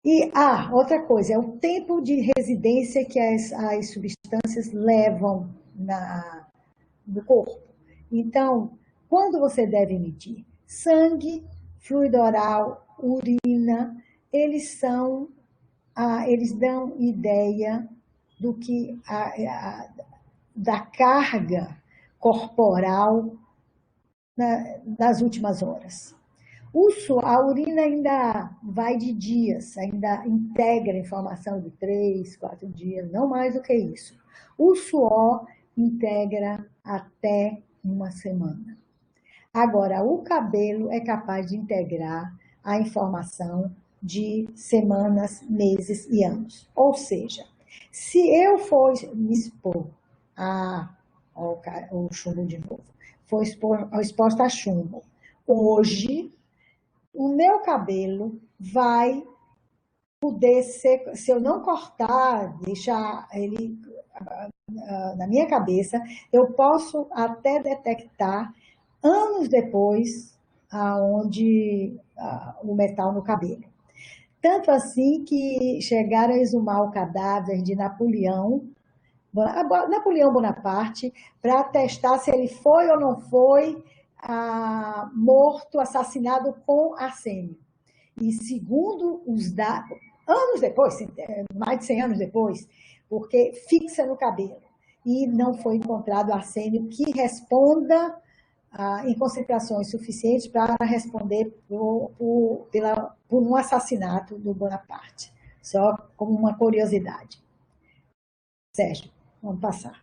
E, outra coisa, é o tempo de residência que as substâncias levam no corpo. Então, quando você deve medir? Sangue, fluido oral, urina, eles dão ideia do que da carga corporal nas últimas horas. A urina ainda vai de dias, ainda integra informação de 3, 4 dias, não mais do que isso. O suor integra até uma semana. Agora, o cabelo é capaz de integrar a informação de semanas, meses e anos. Ou seja, se eu for me expor o chumbo de novo, for exposta a chumbo, hoje, o meu cabelo vai poder ser, se eu não cortar, deixar ele na minha cabeça, eu posso até detectar anos depois onde o metal no cabelo. Tanto assim que chegaram a exumar o cadáver de Napoleão Bonaparte para testar se ele foi ou não foi morto, assassinado com arsênio. E segundo os dados, anos depois, mais de 100 anos depois, porque fixa no cabelo. E não foi encontrado arsênio que responda em concentrações suficientes para responder por um assassinato do Bonaparte. Só como uma curiosidade. Sérgio, vamos passar.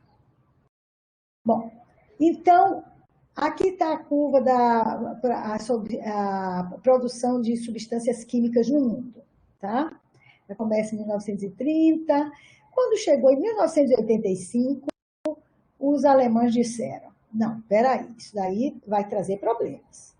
Bom, então, aqui está a curva sobre a produção de substâncias químicas no mundo. Tá? Já começa em 1930. Quando chegou em 1985, os alemães disseram, não, espera aí, isso daí vai trazer problemas.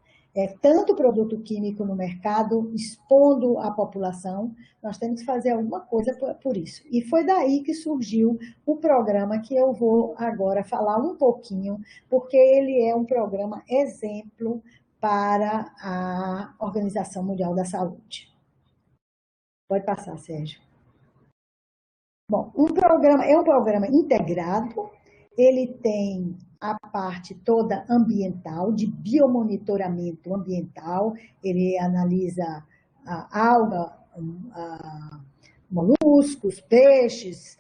Tanto produto químico no mercado, expondo a população, nós temos que fazer alguma coisa por isso. E foi daí que surgiu o programa que eu vou agora falar um pouquinho, porque ele é um programa exemplo para a Organização Mundial da Saúde. Pode passar, Sérgio. Bom, é um programa integrado, ele tem a parte toda ambiental, de biomonitoramento ambiental, ele analisa alga, moluscos, peixes,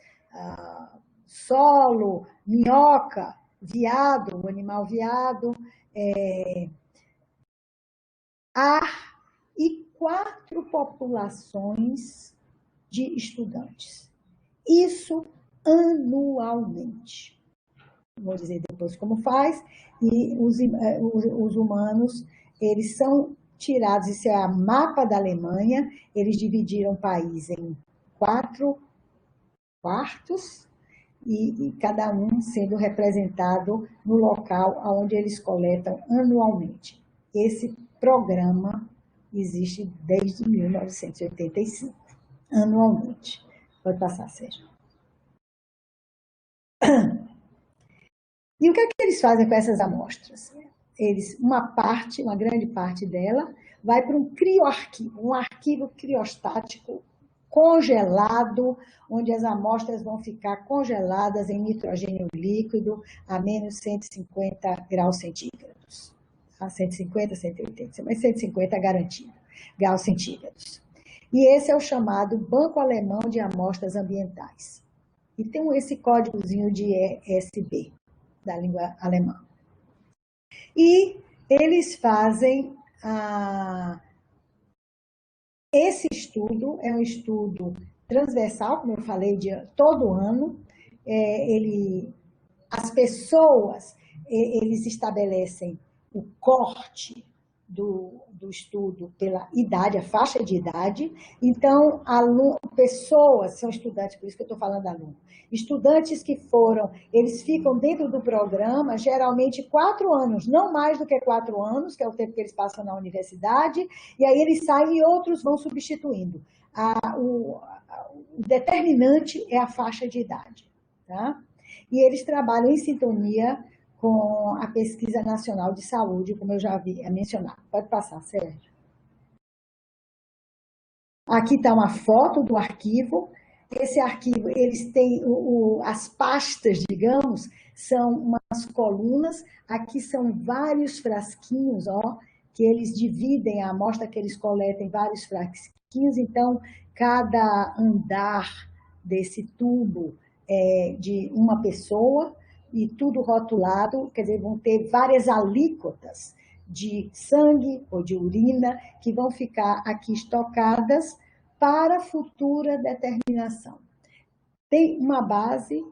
solo, minhoca, veado, o animal veado, ar e 4 populações de estudantes. Isso anualmente. Vou dizer depois como faz, e os humanos, eles são tirados, isso é a mapa da Alemanha, eles dividiram o país em 4 quartos, e cada um sendo representado no local onde eles coletam anualmente. Esse programa existe desde 1985, anualmente. Pode passar, Sérgio. E o que é que eles fazem com essas amostras? Uma grande parte dela, vai para um crioarquivo, um arquivo criostático congelado, onde as amostras vão ficar congeladas em nitrogênio líquido a menos 150 graus centígrados. 150, 180, mas 150 garantido, graus centígrados. E esse é o chamado Banco Alemão de Amostras Ambientais. E tem esse códigozinho de ESB. da língua alemã. E eles fazem esse estudo, é um estudo transversal, como eu falei, de todo ano. As pessoas, eles estabelecem o corte do estudo pela idade, a faixa de idade. Então, pessoas, são estudantes, por isso que eu estou falando aluno, estudantes que eles ficam dentro do programa, geralmente 4 anos, não mais do que 4 anos, que é o tempo que eles passam na universidade, e aí eles saem e outros vão substituindo. O determinante é a faixa de idade, tá? E eles trabalham em sintonia com a Pesquisa Nacional de Saúde, como eu já havia mencionado. Pode passar, Sérgio. Aqui está uma foto do arquivo. Esse arquivo, eles têm as pastas, digamos, são umas colunas. Aqui são vários frasquinhos, ó, que eles dividem a amostra que eles coletam em vários frasquinhos. Então, cada andar desse tubo é de uma pessoa, e tudo rotulado, quer dizer, vão ter várias alíquotas de sangue ou de urina que vão ficar aqui estocadas para futura determinação. Tem uma base,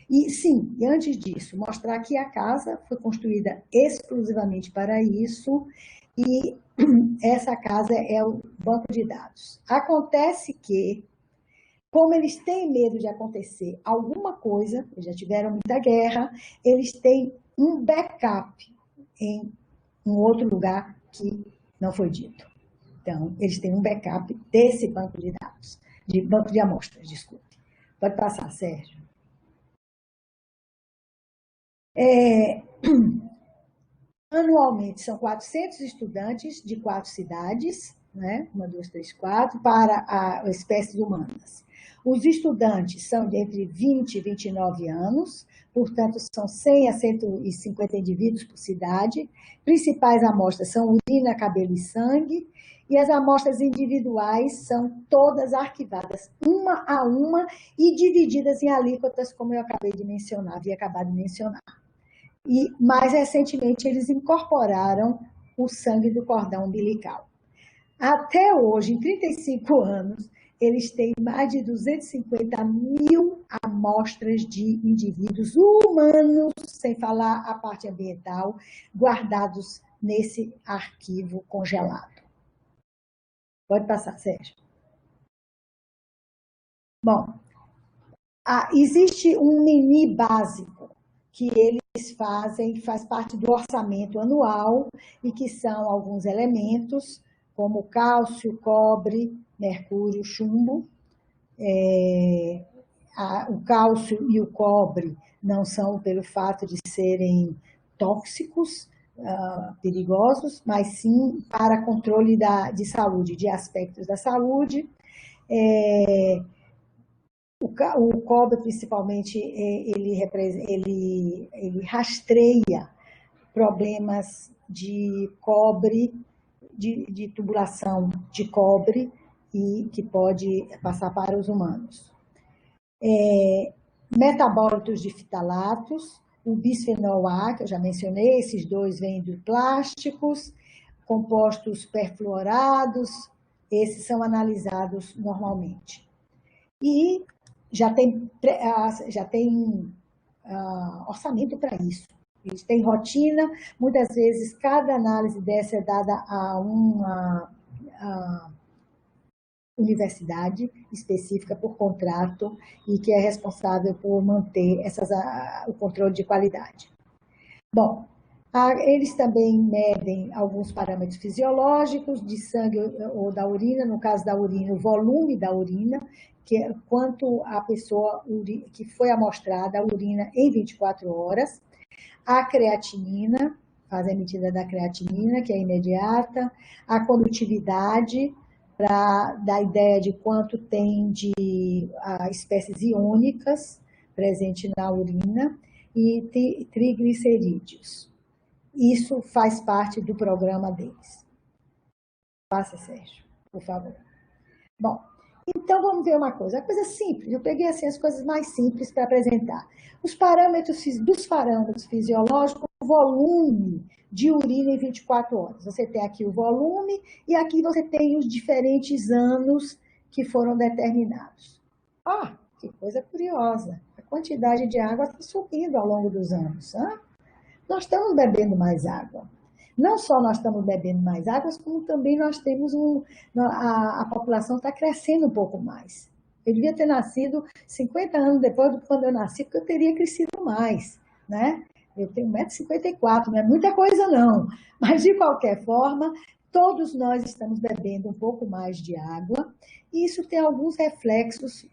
e antes disso, mostrar que a casa foi construída exclusivamente para isso, e essa casa é o banco de dados. Acontece que, como eles têm medo de acontecer alguma coisa, eles já tiveram muita guerra, eles têm um backup em um outro lugar que não foi dito. Então, eles têm um backup desse banco de dados, de banco de amostras, desculpe. Pode passar, Sérgio. Anualmente, são 400 estudantes de 4 cidades, né? 1, 2, 3, 4, para as espécies humanas. Os estudantes são de entre 20 e 29 anos, portanto, são 100 a 150 indivíduos por cidade. Principais amostras são urina, cabelo e sangue, e as amostras individuais são todas arquivadas, uma a uma, e divididas em alíquotas, como eu acabei de mencionar, havia acabado de mencionar. E, mais recentemente, eles incorporaram o sangue do cordão umbilical. Até hoje, em 35 anos, eles têm mais de 250 mil amostras de indivíduos humanos, sem falar a parte ambiental, guardados nesse arquivo congelado. Pode passar, Sérgio. Bom, existe um mini básico que eles faz parte do orçamento anual, e que são alguns elementos, como cálcio, cobre, mercúrio, chumbo. O cálcio e o cobre não são pelo fato de serem tóxicos, perigosos, mas sim para controle de saúde, de aspectos da saúde. O cobre, principalmente, ele rastreia problemas de cobre, de tubulação de cobre, e que pode passar para os humanos. Metabólitos de fitalatos, o bisfenol A, que eu já mencionei, esses dois vêm de plásticos, compostos perfluorados, esses são analisados normalmente. E já tem orçamento para isso. Eles têm rotina, muitas vezes cada análise dessa é dada a uma universidade específica por contrato, e que é responsável por manter o controle de qualidade. Bom, eles também medem alguns parâmetros fisiológicos de sangue ou da urina, no caso da urina, o volume da urina, que é quanto a pessoa que foi amostrada a urina em 24 horas, a creatinina, faz a medida da creatinina, que é imediata, a condutividade, para dar ideia de quanto tem de espécies iônicas presente na urina, e triglicerídeos. Isso faz parte do programa deles. Passa, Sérgio, por favor. Bom, Então, vamos ver uma coisa simples. Eu peguei assim, as coisas mais simples para apresentar. Os parâmetros fisiológicos, o volume de urina em 24 horas. Você tem aqui o volume e aqui você tem os diferentes anos que foram determinados. Ah, que coisa curiosa. A quantidade de água está subindo ao longo dos anos. Hein? Nós estamos bebendo mais água. Não só nós estamos bebendo mais água, como também nós temos a população está crescendo um pouco mais. Eu devia ter nascido 50 anos depois do que quando eu nasci, porque eu teria crescido mais, né? Eu tenho 1,54 m, não é muita coisa não. Mas, de qualquer forma, todos nós estamos bebendo um pouco mais de água e isso tem alguns reflexos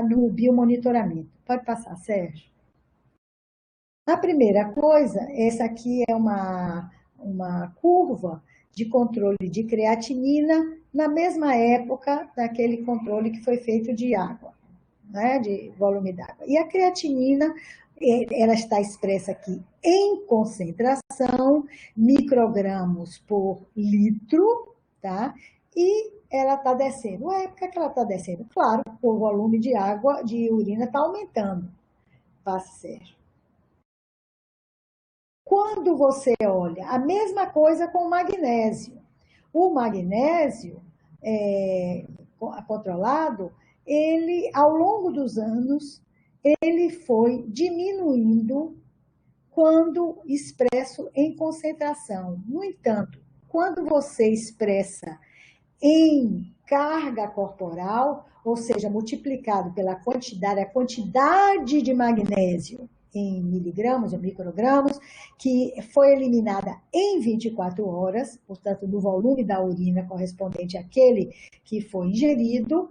no biomonitoramento. Pode passar, Sérgio? A primeira coisa, essa aqui é uma curva de controle de creatinina na mesma época daquele controle que foi feito de água, né, de volume d'água. E a creatinina, ela está expressa aqui em concentração, microgramas por litro, tá? E ela está descendo. Ué, por que ela está descendo? Claro, o volume de água, de urina está aumentando. Passa, Sérgio. Quando você olha, a mesma coisa com o magnésio. O magnésio controlado, ele, ao longo dos anos, ele foi diminuindo quando expresso em concentração. No entanto, quando você expressa em carga corporal, ou seja, multiplicado pela quantidade, a quantidade de magnésio em miligramas ou microgramas, que foi eliminada em 24 horas, portanto, no volume da urina correspondente àquele que foi ingerido,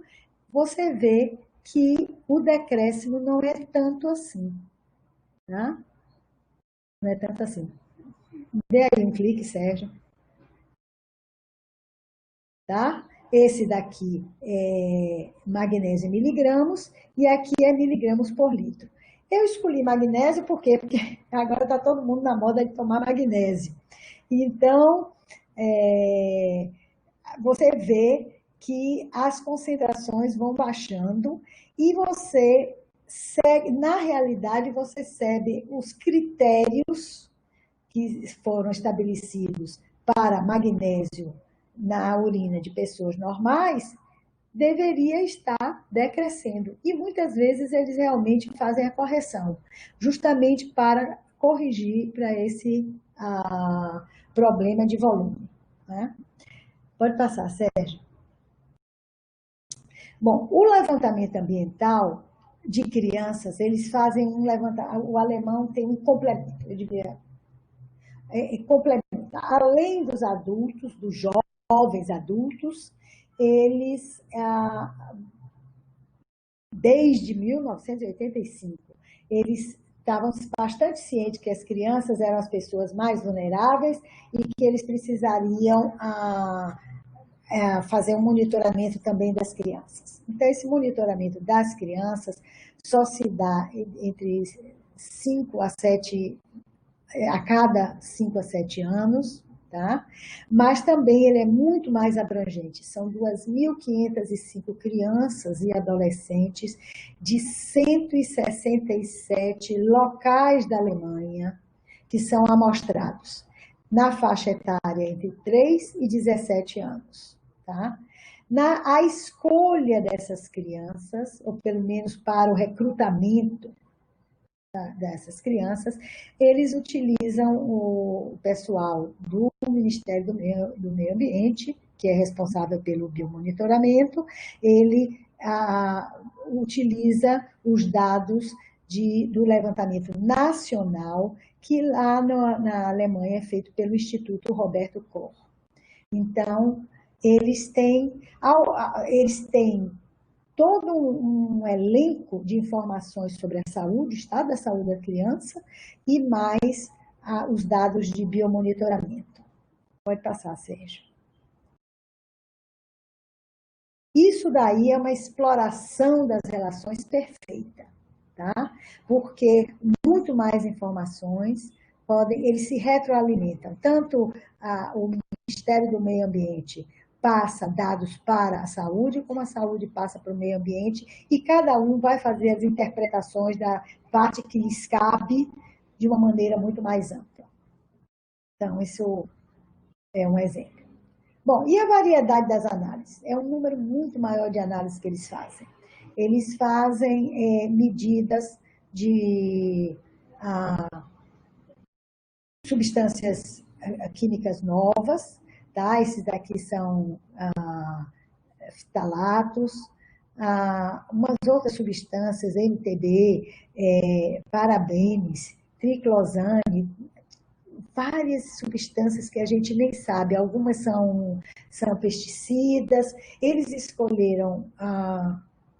você vê que o decréscimo não é tanto assim. Tá? Não é tanto assim. Dê aí um clique, Sérgio. Tá? Esse daqui é magnésio em miligramas e aqui é miligramas por litro. Eu escolhi magnésio por quê? Porque agora está todo mundo na moda de tomar magnésio. Então, você vê que as concentrações vão baixando e você segue, na realidade, você segue os critérios que foram estabelecidos para magnésio na urina de pessoas normais, deveria estar decrescendo. E muitas vezes eles realmente fazem a correção, justamente para corrigir para esse problema de volume. Né? Pode passar, Sérgio. Bom, o levantamento ambiental de crianças, eles fazem um levantamento, o alemão tem um complemento, eu devia complementar. Além dos adultos, dos jovens adultos, eles, desde 1985, eles estavam bastante cientes que as crianças eram as pessoas mais vulneráveis e que eles precisariam fazer um monitoramento também das crianças. Então, esse monitoramento das crianças só se dá entre 5 a 7, a cada 5 a 7 anos, tá? Mas também ele é muito mais abrangente. São 2.505 crianças e adolescentes de 167 locais da Alemanha que são amostrados na faixa etária entre 3 e 17 anos. Tá? A escolha dessas crianças, ou pelo menos para o recrutamento dessas crianças, eles utilizam o pessoal do Ministério do Meio Ambiente, que é responsável pelo biomonitoramento, ele utiliza os dados do levantamento nacional, que lá na Alemanha é feito pelo Instituto Roberto Koch. Então, eles têm todo um elenco de informações sobre a saúde, o estado da saúde da criança, e mais os dados de biomonitoramento. Pode passar, Sérgio. Isso daí é uma exploração das relações perfeita, tá? Porque muito mais informações eles se retroalimentam. Tanto o Ministério do Meio Ambiente passa dados para a saúde, como a saúde passa para o meio ambiente, e cada um vai fazer as interpretações da parte que lhes cabe de uma maneira muito mais ampla. Então, isso é um exemplo. Bom, e a variedade das análises? É um número muito maior de análises que eles fazem. Eles fazem medidas de substâncias químicas novas, tá? Esses daqui são ftalatos, umas outras substâncias, MTB, parabenes, triclosane, várias substâncias que a gente nem sabe, algumas são pesticidas. Eles escolheram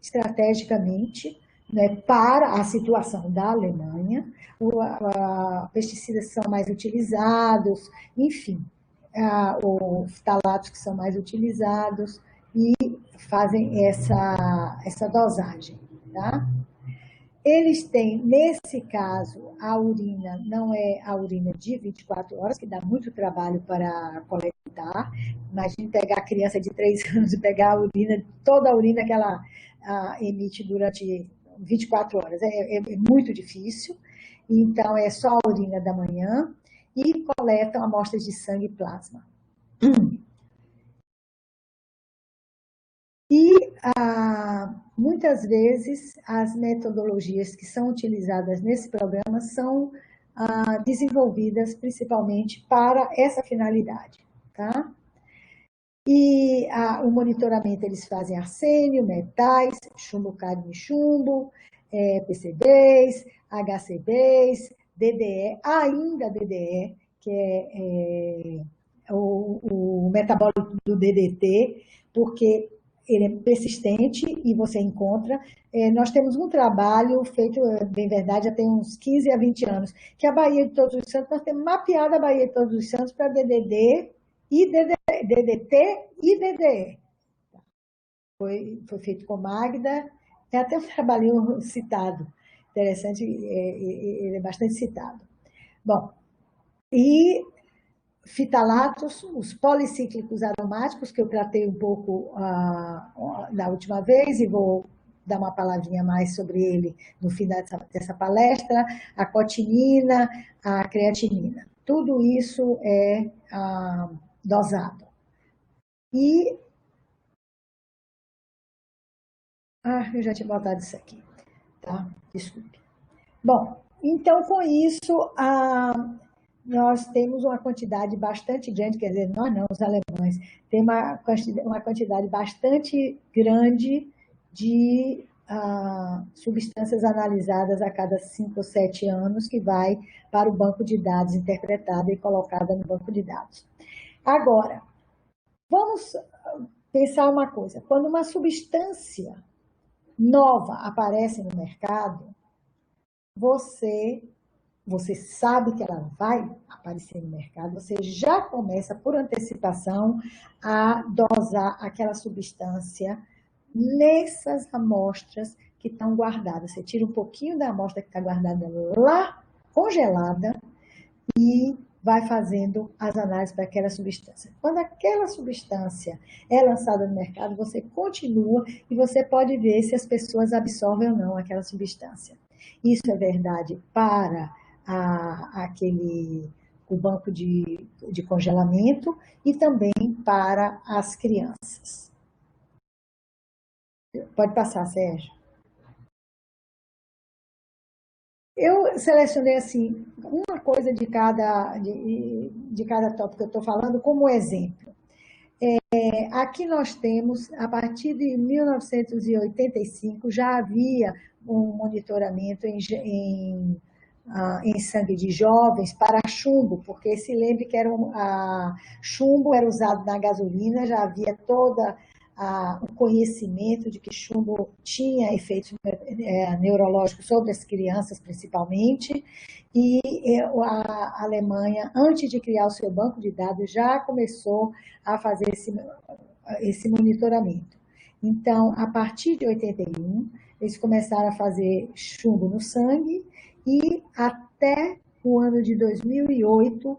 estrategicamente, né, para a situação da Alemanha, pesticidas que são mais utilizados, enfim, os ftalatos que são mais utilizados, e fazem essa dosagem, tá? Eles têm, nesse caso, a urina não é a urina de 24 horas, que dá muito trabalho para coletar. Imagine pegar a criança de 3 anos e pegar a urina, toda a urina que ela emite durante 24 horas. É muito difícil. Então, é só a urina da manhã e coletam amostras de sangue e plasma. E, muitas vezes, as metodologias que são utilizadas nesse programa são desenvolvidas principalmente para essa finalidade, tá? E o monitoramento eles fazem arsênio, metais, chumbo, cádmio e chumbo, PCBs, HCBs, DDE, ainda DDE, que é o metabólito do DDT, porque ele é persistente e você encontra. Nós temos um trabalho feito, bem verdade, já tem uns 15 a 20 anos, que a Baía de Todos os Santos, nós temos mapeado a Baía de Todos os Santos para DDT e DDE. Foi feito com Magda, tem até um trabalhinho citado, interessante, ele é bastante citado. Bom, e fitalatos, os policíclicos aromáticos, que eu tratei um pouco na última vez, e vou dar uma palavrinha a mais sobre ele no final dessa palestra, a cotinina, a creatinina. Tudo isso é dosado. E... eu já tinha botado isso aqui, tá? Desculpe. Bom, então, com isso, nós temos uma quantidade bastante grande, quer dizer, nós não, os alemães, tem uma quantidade bastante grande de substâncias analisadas a cada 5 ou 7 anos, que vai para o banco de dados, interpretada e colocada no banco de dados. Agora, vamos pensar uma coisa. Quando uma substância nova aparece no mercado, você sabe que ela vai aparecer no mercado, você já começa, por antecipação, a dosar aquela substância nessas amostras que estão guardadas. Você tira um pouquinho da amostra que está guardada lá, congelada, e vai fazendo as análises para aquela substância. Quando aquela substância é lançada no mercado, você continua e você pode ver se as pessoas absorvem ou não aquela substância. Isso é verdade para o banco de congelamento e também para as crianças. Pode passar, Sérgio. Eu selecionei assim uma coisa de cada tópico que eu estou falando como exemplo. Aqui nós temos, a partir de 1985, já havia um monitoramento em sangue de jovens para chumbo, porque se lembre que chumbo era usado na gasolina, já havia toda o conhecimento de que chumbo tinha efeitos neurológicos sobre as crianças, principalmente, e a Alemanha, antes de criar o seu banco de dados, já começou a fazer esse monitoramento. Então, a partir de 81, eles começaram a fazer chumbo no sangue e até o ano de 2008,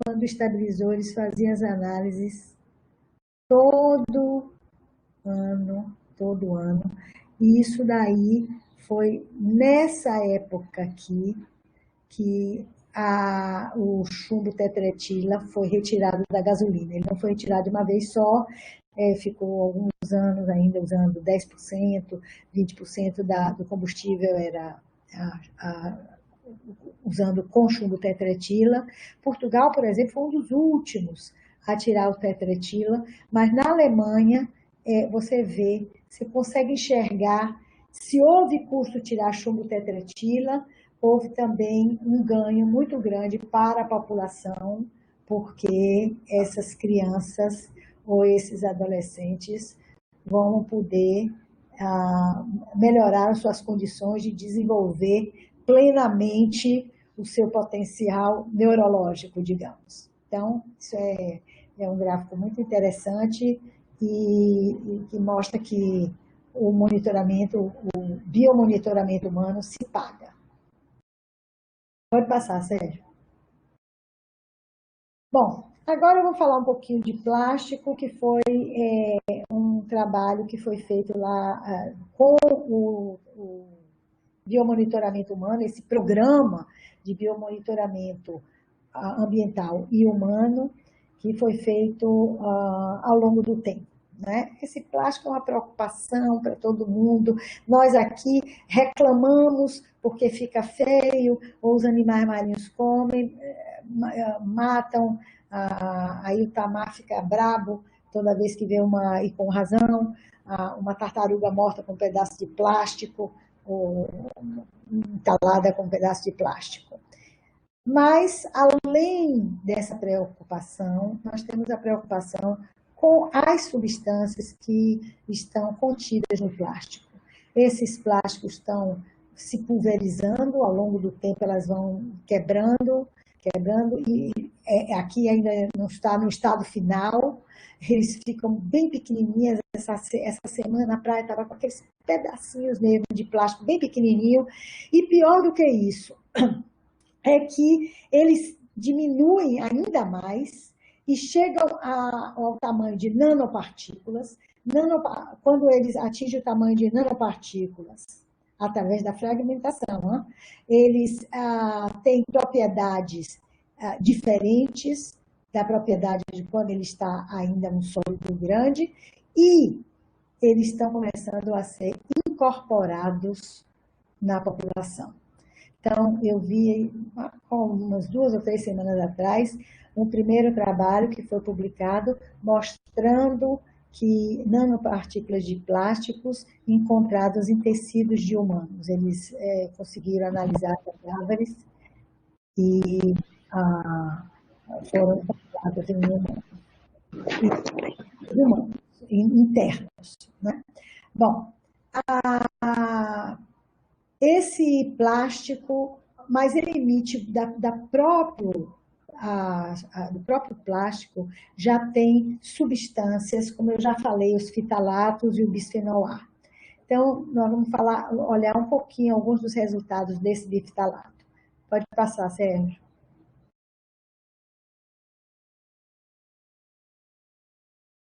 quando estabilizou, eles faziam as análises todo ano. E isso daí foi nessa época aqui que o chumbo tetretila foi retirado da gasolina. Ele não foi retirado de uma vez só, ficou alguns anos ainda usando 10%, 20% do combustível era usando com chumbo tetretila. Portugal, por exemplo, foi um dos últimos a tirar o tetretila, mas na Alemanha, você vê, você consegue enxergar, se houve custo tirar chumbo tetretila, houve também um ganho muito grande para a população, porque essas crianças ou esses adolescentes vão poder melhorar as suas condições de desenvolver plenamente o seu potencial neurológico, digamos. Então, isso é um gráfico muito interessante e que mostra que o biomonitoramento humano se paga. Pode passar, Sérgio. Bom, agora eu vou falar um pouquinho de plástico, que foi um trabalho que foi feito lá com o biomonitoramento humano, esse programa de biomonitoramento ambiental e humano, que foi feito ao longo do tempo. Né? Esse plástico é uma preocupação para todo mundo. Nós aqui reclamamos porque fica feio, ou os animais marinhos comem, matam, aí o tamar fica brabo toda vez que vê e com razão, uma tartaruga morta com um pedaço de plástico, ou entalada com um pedaço de plástico. Mas, além dessa preocupação, nós temos a preocupação com as substâncias que estão contidas no plástico. Esses plásticos estão se pulverizando, ao longo do tempo elas vão quebrando, e aqui ainda não está no estado final, eles ficam bem pequenininhos. Essa semana na praia estava com aqueles pedacinhos mesmo de plástico bem pequenininho, e pior do que isso, é que eles diminuem ainda mais e chegam ao tamanho de nanopartículas. Quando eles atingem o tamanho de nanopartículas, através da fragmentação, eles têm propriedades diferentes da propriedade de quando ele está ainda um sólido grande, e eles estão começando a ser incorporados na população. Então, eu vi, umas 2 ou 3 semanas atrás, um primeiro trabalho que foi publicado mostrando que nanopartículas de plásticos encontradas em tecidos de humanos. Eles conseguiram analisar cadáveres e foram encontrados em humanos, internos. Né? Bom, esse plástico, mas ele emite do próprio plástico, já tem substâncias, como eu já falei, os fitalatos e o bisfenol A. Então, nós vamos olhar um pouquinho alguns dos resultados desse bifitalato. Pode passar, Sérgio.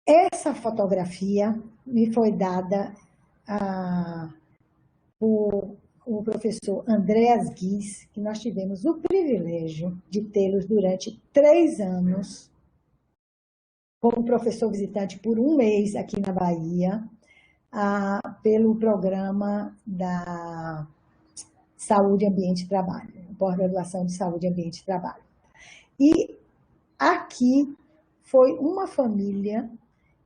Essa fotografia me foi dada por o professor Andreas Guiz, que nós tivemos o privilégio de tê-los durante 3 anos como professor visitante por 1 mês aqui na Bahia, pelo programa da Saúde, Ambiente e Trabalho, pós-graduação de Saúde, Ambiente e Trabalho. E aqui foi uma família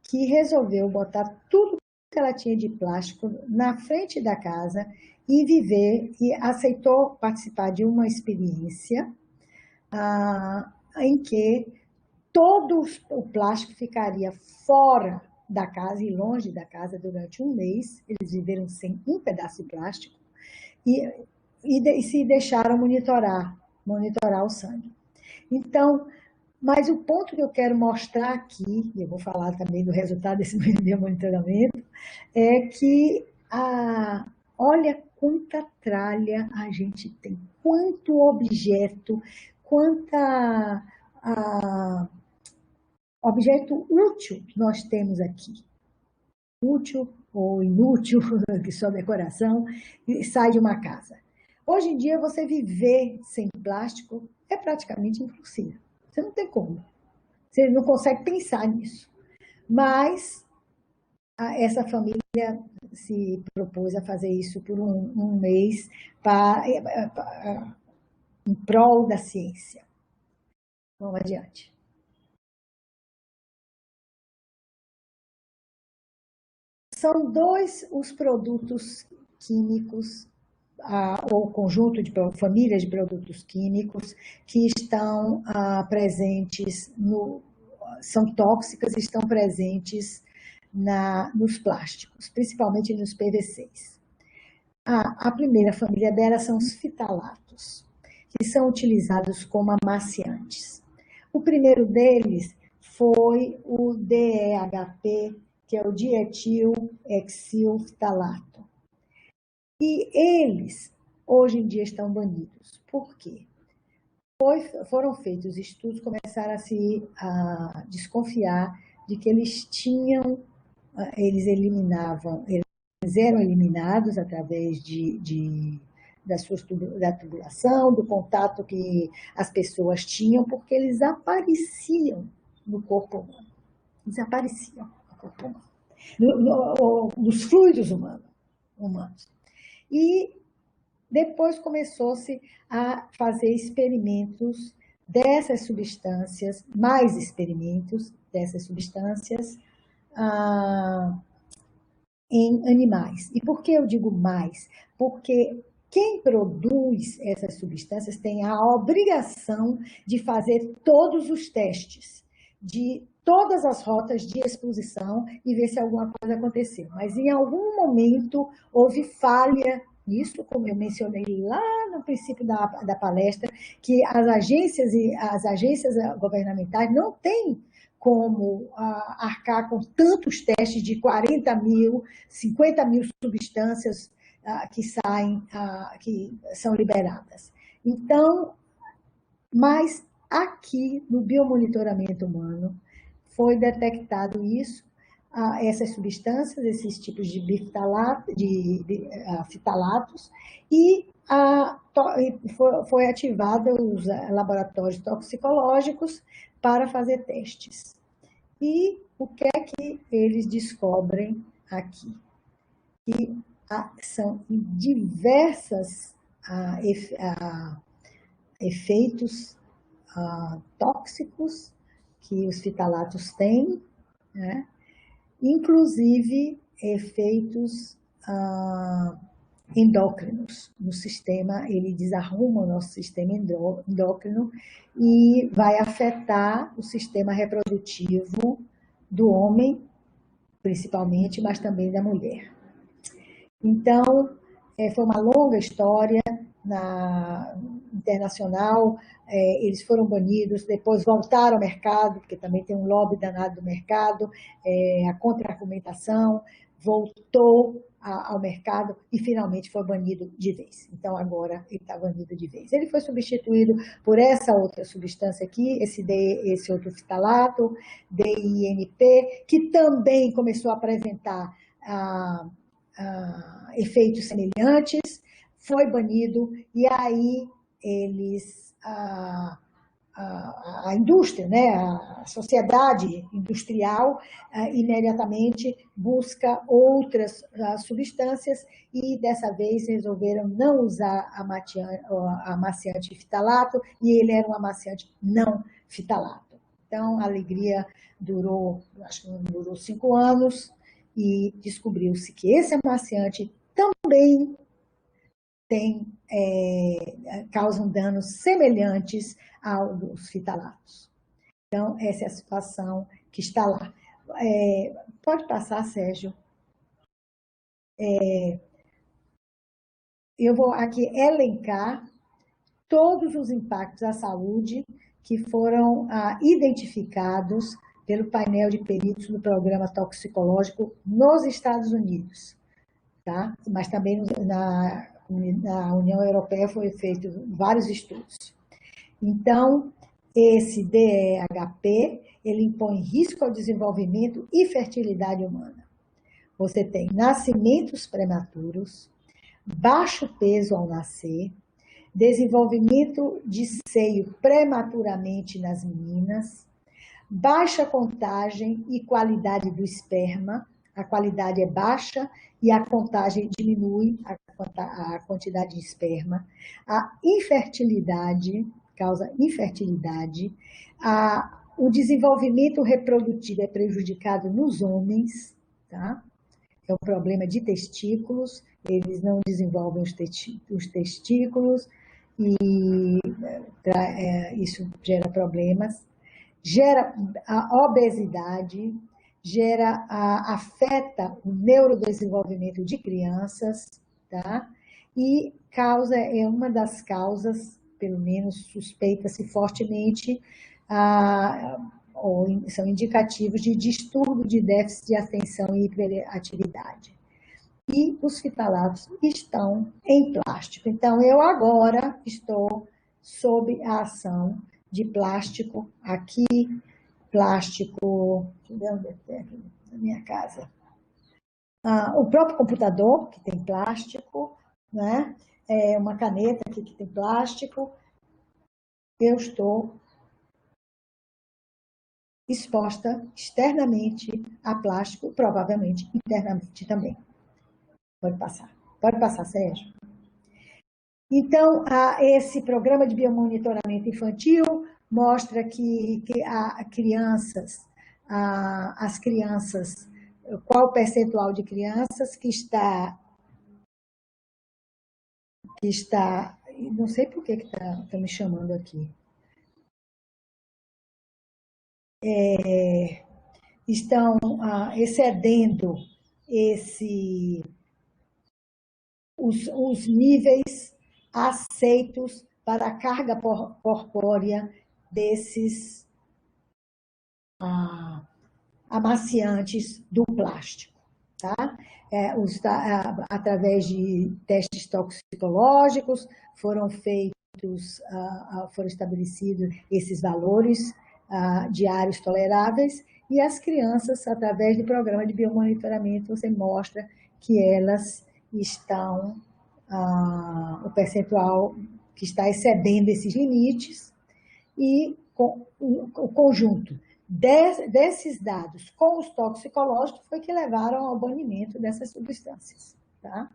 que resolveu botar tudo que ela tinha de plástico na frente da casa e viver, e aceitou participar de uma experiência em que todo o plástico ficaria fora da casa e longe da casa durante 1 mês. Eles viveram sem um pedaço de plástico e se deixaram monitorar o sangue. Então, mas o ponto que eu quero mostrar aqui, e eu vou falar também do resultado desse monitoramento, é que olha quanta tralha a gente tem, quanto objeto, quanta objeto útil que nós temos aqui, útil ou inútil, que só decoração, sai de uma casa. Hoje em dia, você viver sem plástico é praticamente impossível. Você não tem como. Você não consegue pensar nisso. Mas essa família se propôs a fazer isso por um mês em prol da ciência. Vamos adiante. São dois os produtos químicos, ou conjunto de famílias de produtos químicos que estão presentes, são tóxicas e estão presentes nos plásticos, principalmente nos PVCs. A primeira família delas são os fitalatos, que são utilizados como amaciantes. O primeiro deles foi o DEHP, que é o dietilohexilftalato. E eles, hoje em dia, estão banidos. Por quê? Foram feitos estudos, começaram a desconfiar de que eles eram eliminados através da tubulação, do contato que as pessoas tinham, porque eles apareciam no corpo humano. Desapareciam no corpo humano, nos fluidos humanos. E depois começou-se a fazer experimentos dessas substâncias, mais experimentos dessas substâncias em animais. E por que eu digo mais? Porque quem produz essas substâncias tem a obrigação de fazer todos os testes de todas as rotas de exposição e ver se alguma coisa aconteceu. Mas em algum momento houve falha nisso, como eu mencionei lá no princípio da palestra, que as agências governamentais não têm como arcar com tantos testes de 40 mil, 50 mil substâncias que saem, que são liberadas. Então, mas aqui no biomonitoramento humano foi detectado isso, essas substâncias, esses tipos de fitalatos, e foi ativado os laboratórios toxicológicos para fazer testes. E o que é que eles descobrem aqui? Que são diversos efeitos tóxicos que os fitalatos têm, né? Inclusive efeitos endócrinos no sistema, ele desarruma o nosso sistema endócrino e vai afetar o sistema reprodutivo do homem, principalmente, mas também da mulher. Então, foi uma longa história internacional, eles foram banidos, depois voltaram ao mercado, porque também tem um lobby danado do mercado, a contra-argumentação voltou ao mercado e finalmente foi banido de vez. Então, agora ele está banido de vez. Ele foi substituído por essa outra substância aqui, esse outro fitalato, DINP, que também começou a apresentar efeitos semelhantes, foi banido, e aí eles, a indústria, né, a sociedade industrial, imediatamente busca outras substâncias e dessa vez resolveram não usar amaciante fitalato, e ele era um amaciante não fitalato. Então, a alegria durou, acho que durou 5 anos, e descobriu-se que esse amaciante também causam danos semelhantes aos dos fitalatos. Então, essa é a situação que está lá. Pode passar, Sérgio. Eu vou aqui elencar todos os impactos à saúde que foram identificados pelo painel de peritos do programa toxicológico nos Estados Unidos, tá? Mas também na União Europeia foi feito vários estudos. Então, esse DEHP, ele impõe risco ao desenvolvimento e fertilidade humana. Você tem nascimentos prematuros, baixo peso ao nascer, desenvolvimento de seio prematuramente nas meninas, baixa contagem e qualidade do esperma, a qualidade é baixa e a contagem diminui, a quantidade de esperma, a infertilidade, causa infertilidade, o desenvolvimento reprodutivo é prejudicado nos homens, tá? É um problema de testículos, eles não desenvolvem os testículos e isso gera problemas, gera a obesidade, afeta o neurodesenvolvimento de crianças, tá? E é uma das causas, pelo menos suspeita-se fortemente, ou são indicativos de distúrbio de déficit de atenção e hiperatividade. E os fitalatos estão em plástico. Então, eu agora estou sob a ação de plástico aqui, plástico, deixa eu ver onde é aqui na minha casa. O próprio computador, que tem plástico, né? Uma caneta aqui que tem plástico. Eu estou exposta externamente a plástico, provavelmente internamente também. Pode passar, Sérgio. Então, esse programa de biomonitoramento infantil mostra que as crianças, qual o percentual de crianças que está, não sei por que está me chamando aqui, estão excedendo os níveis aceitos para a carga corpórea desses amaciantes do plástico, tá? Através de testes toxicológicos foram estabelecidos esses valores diários toleráveis e as crianças, através do programa de biomonitoramento, você mostra que elas estão, o percentual que está excedendo esses limites e o conjunto desses dados com os toxicológicos foi que levaram ao banimento dessas substâncias, tá?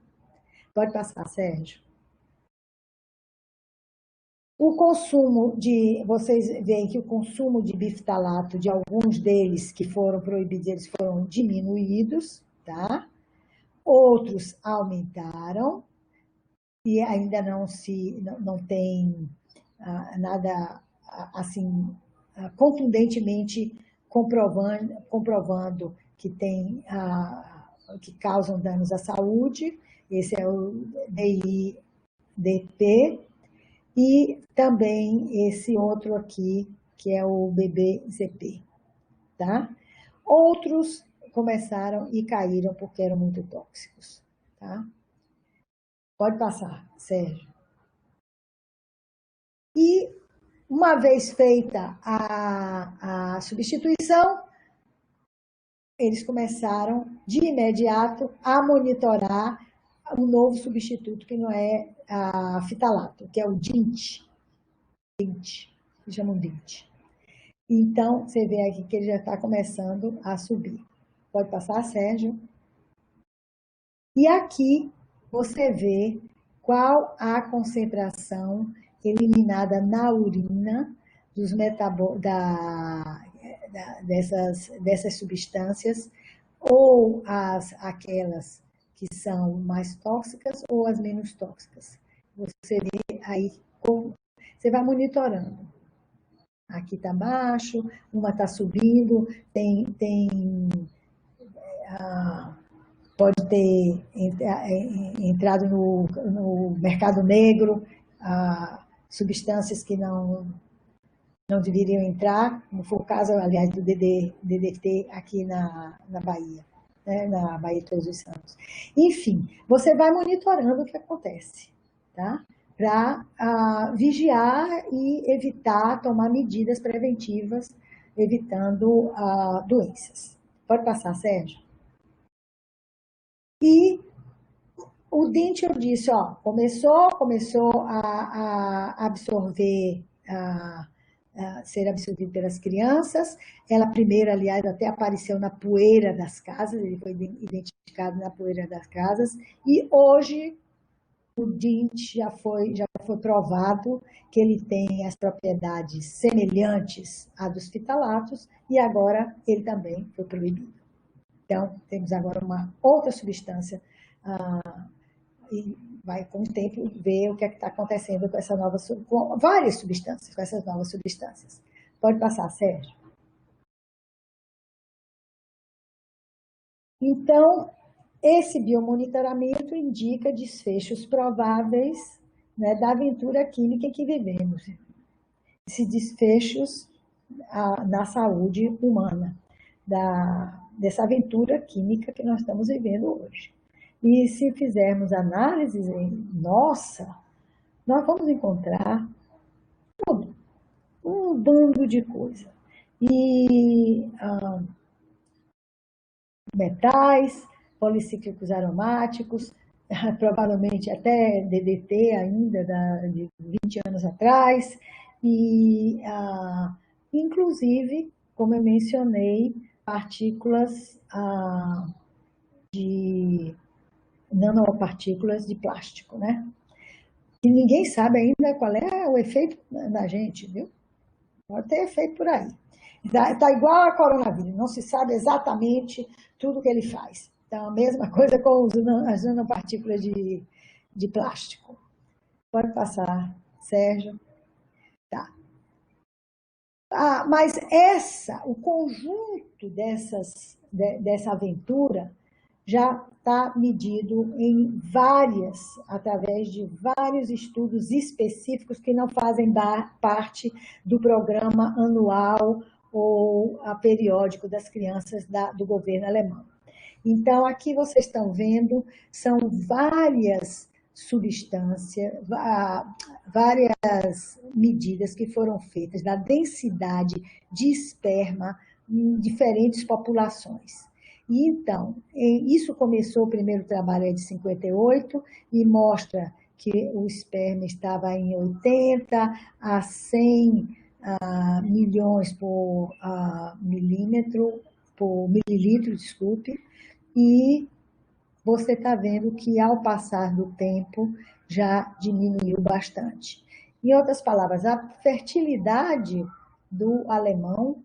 Pode passar, Sérgio. Vocês veem que o consumo de biftalato, de alguns deles que foram proibidos, eles foram diminuídos, tá? Outros aumentaram e ainda não tem nada assim contundentemente comprovando que que causam danos à saúde. Esse é o DIDP e também esse outro aqui que é o BBZP, tá? Outros começaram e caíram porque eram muito tóxicos, tá? Pode passar, Sérgio. E uma vez feita a substituição, eles começaram de imediato a monitorar um novo substituto que não é fitalato, que é o DINT. Eles chamam DINT. Então, você vê aqui que ele já está começando a subir. Pode passar, Sérgio. E aqui você vê qual a concentração eliminada na urina dessas substâncias, ou aquelas que são mais tóxicas ou as menos tóxicas. Você vê aí, você vai monitorando. Aqui está baixo, uma está subindo, pode ter entrado no mercado negro, substâncias que não deveriam entrar, como foi o caso, aliás, do DDT aqui na Bahia, né, na Bahia de Todos os Santos. Enfim, você vai monitorando o que acontece, tá? Para vigiar e evitar, tomar medidas preventivas evitando doenças. Pode passar, Sérgio? E o DINT, eu disse, ó, começou a absorver, a ser absorvido pelas crianças. Ela primeiro, aliás, até apareceu na poeira das casas, ele foi identificado na poeira das casas, e hoje o DINT já foi provado que ele tem as propriedades semelhantes à dos fitalatos, e agora ele também foi proibido. Então, temos agora uma outra substância, e vai, com o tempo, ver o que é que está acontecendo com essa nova, com várias substâncias, com essas novas substâncias. Pode passar, Sérgio. Então, esse biomonitoramento indica desfechos prováveis, né, da aventura química que vivemos. Esses desfechos na saúde humana, dessa aventura química que nós estamos vivendo hoje. E se fizermos análises, nossa, nós vamos encontrar tudo, um bando de coisa. E metais, policíclicos aromáticos, provavelmente até DDT ainda de 20 anos atrás, e inclusive, como eu mencionei, partículas de nanopartículas de plástico, né? E ninguém sabe ainda qual é o efeito na gente, viu? Pode ter efeito por aí. Está igual a coronavírus, não se sabe exatamente tudo que ele faz. Então, a mesma coisa com as nanopartículas de plástico. Pode passar, Sérgio. Tá. Mas o conjunto dessa aventura já está medido através de vários estudos específicos que não fazem parte do programa anual ou periódico das crianças do governo alemão. Então, aqui vocês estão vendo, são várias substâncias, várias medidas que foram feitas da densidade de esperma em diferentes populações. E então, isso começou, o primeiro trabalho é de 58, e mostra que o esperma estava em 80 a 100 milhões por mililitro, desculpe, e você está vendo que, ao passar do tempo, já diminuiu bastante. Em outras palavras, a fertilidade do alemão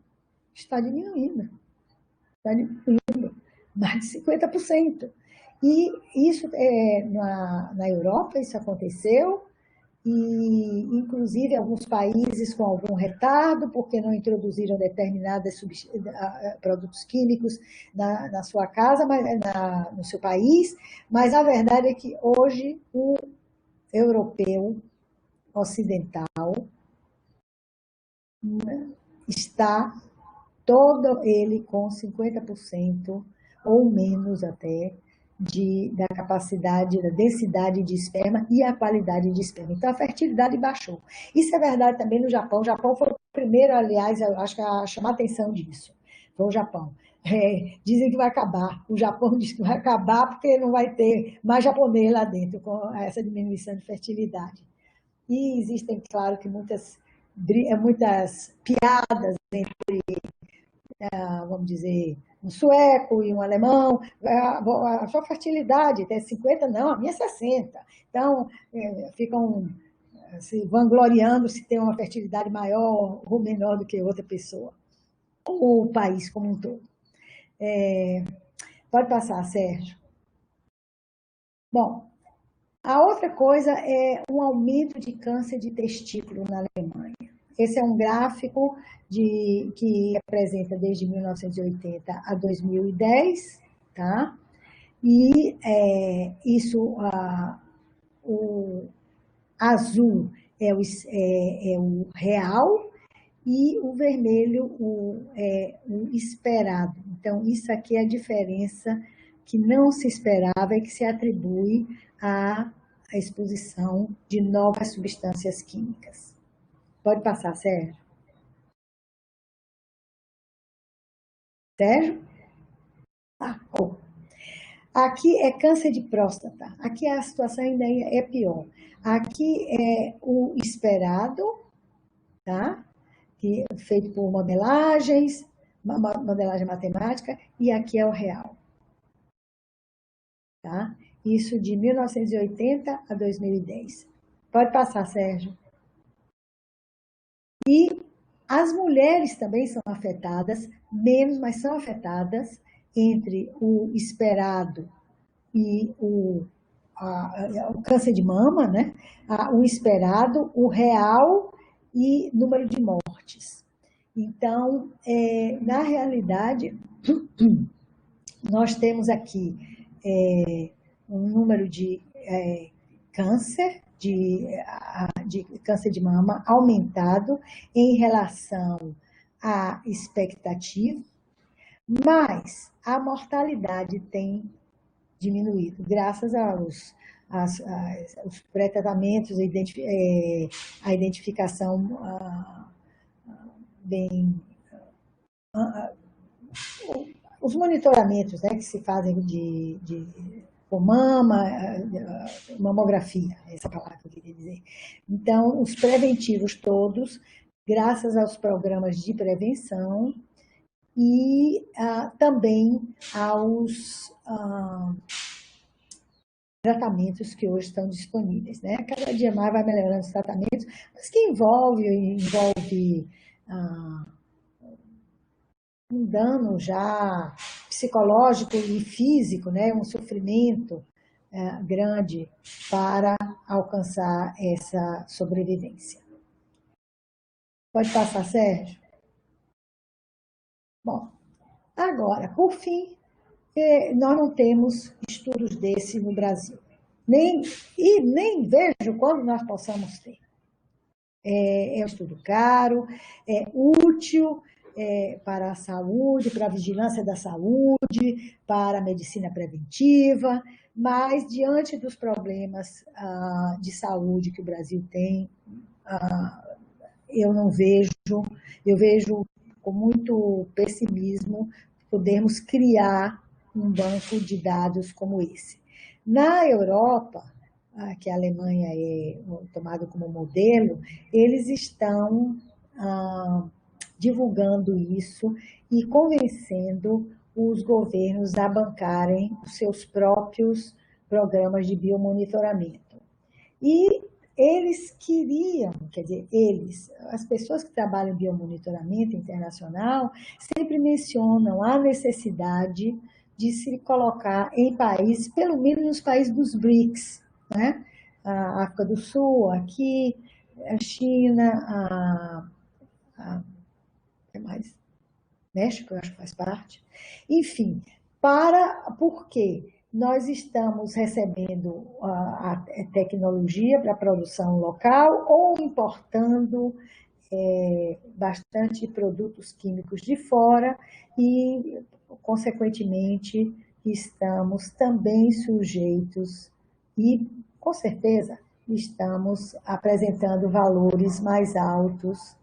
está diminuindo. Está diminuindo mais de 50%. E isso, na Europa, isso aconteceu, e inclusive alguns países com algum retardo, porque não introduziram determinados produtos químicos na sua casa, no seu país, mas a verdade é que hoje o europeu ocidental está todo ele com 50% ou menos até da capacidade, da densidade de esperma e a qualidade de esperma. Então, a fertilidade baixou. Isso é verdade também no Japão. O Japão foi o primeiro, aliás, eu acho que a chamar atenção disso. Foi o Japão. Dizem que vai acabar. O Japão diz que vai acabar porque não vai ter mais japonês lá dentro com essa diminuição de fertilidade. E existem, claro, que muitas piadas entre, vamos dizer, um sueco e um alemão. A sua fertilidade é 50, não, a minha é 60. Então, ficam se vangloriando se tem uma fertilidade maior ou menor do que outra pessoa, ou o país como um todo. Pode passar, Sérgio. Bom, a outra coisa é um aumento de câncer de testículo na Alemanha. Esse é um gráfico que apresenta desde 1980 a 2010, tá? E o azul é o real e o vermelho é o esperado. Então, isso aqui é a diferença que não se esperava e que se atribui à exposição de novas substâncias químicas. Pode passar, Sérgio. Sérgio? Aqui é câncer de próstata. Aqui a situação ainda é pior. Aqui é o esperado, tá? Feito por modelagens, modelagem matemática, e aqui é o real. Tá? Isso de 1980 a 2010. Pode passar, Sérgio. E as mulheres também são afetadas, menos, mas são afetadas entre o esperado e o câncer de mama, né? O esperado, o real e número de mortes. Então, na realidade, nós temos aqui um número de câncer, de câncer de mama aumentado em relação à expectativa, mas a mortalidade tem diminuído, graças aos pré-tratamentos, a identificação os monitoramentos, né, que se fazem com mamografia, essa palavra que eu queria dizer. Então, os preventivos todos, graças aos programas de prevenção e também aos tratamentos que hoje estão disponíveis, né? Cada dia mais vai melhorando os tratamentos, mas que envolve um dano já psicológico e físico, né? Um sofrimento grande para alcançar essa sobrevivência. Pode passar, Sérgio? Bom, agora, por fim, nós não temos estudos desse no Brasil. Nem vejo quando nós possamos ter. É um estudo caro, é útil para a saúde, para a vigilância da saúde, para a medicina preventiva, mas diante dos problemas de saúde que o Brasil tem, eu vejo com muito pessimismo podermos criar um banco de dados como esse. Na Europa, que a Alemanha é tomada como modelo, eles estão divulgando isso e convencendo os governos a bancarem os seus próprios programas de biomonitoramento. E eles queriam, quer dizer, as pessoas que trabalham em biomonitoramento internacional, sempre mencionam a necessidade de se colocar em países, pelo menos nos países dos BRICS, né? A África do Sul, aqui, a China, que mais? México, eu acho que faz parte. Enfim, porque nós estamos recebendo a tecnologia para a produção local ou importando bastante produtos químicos de fora e, consequentemente, estamos também sujeitos e, com certeza, estamos apresentando valores mais altos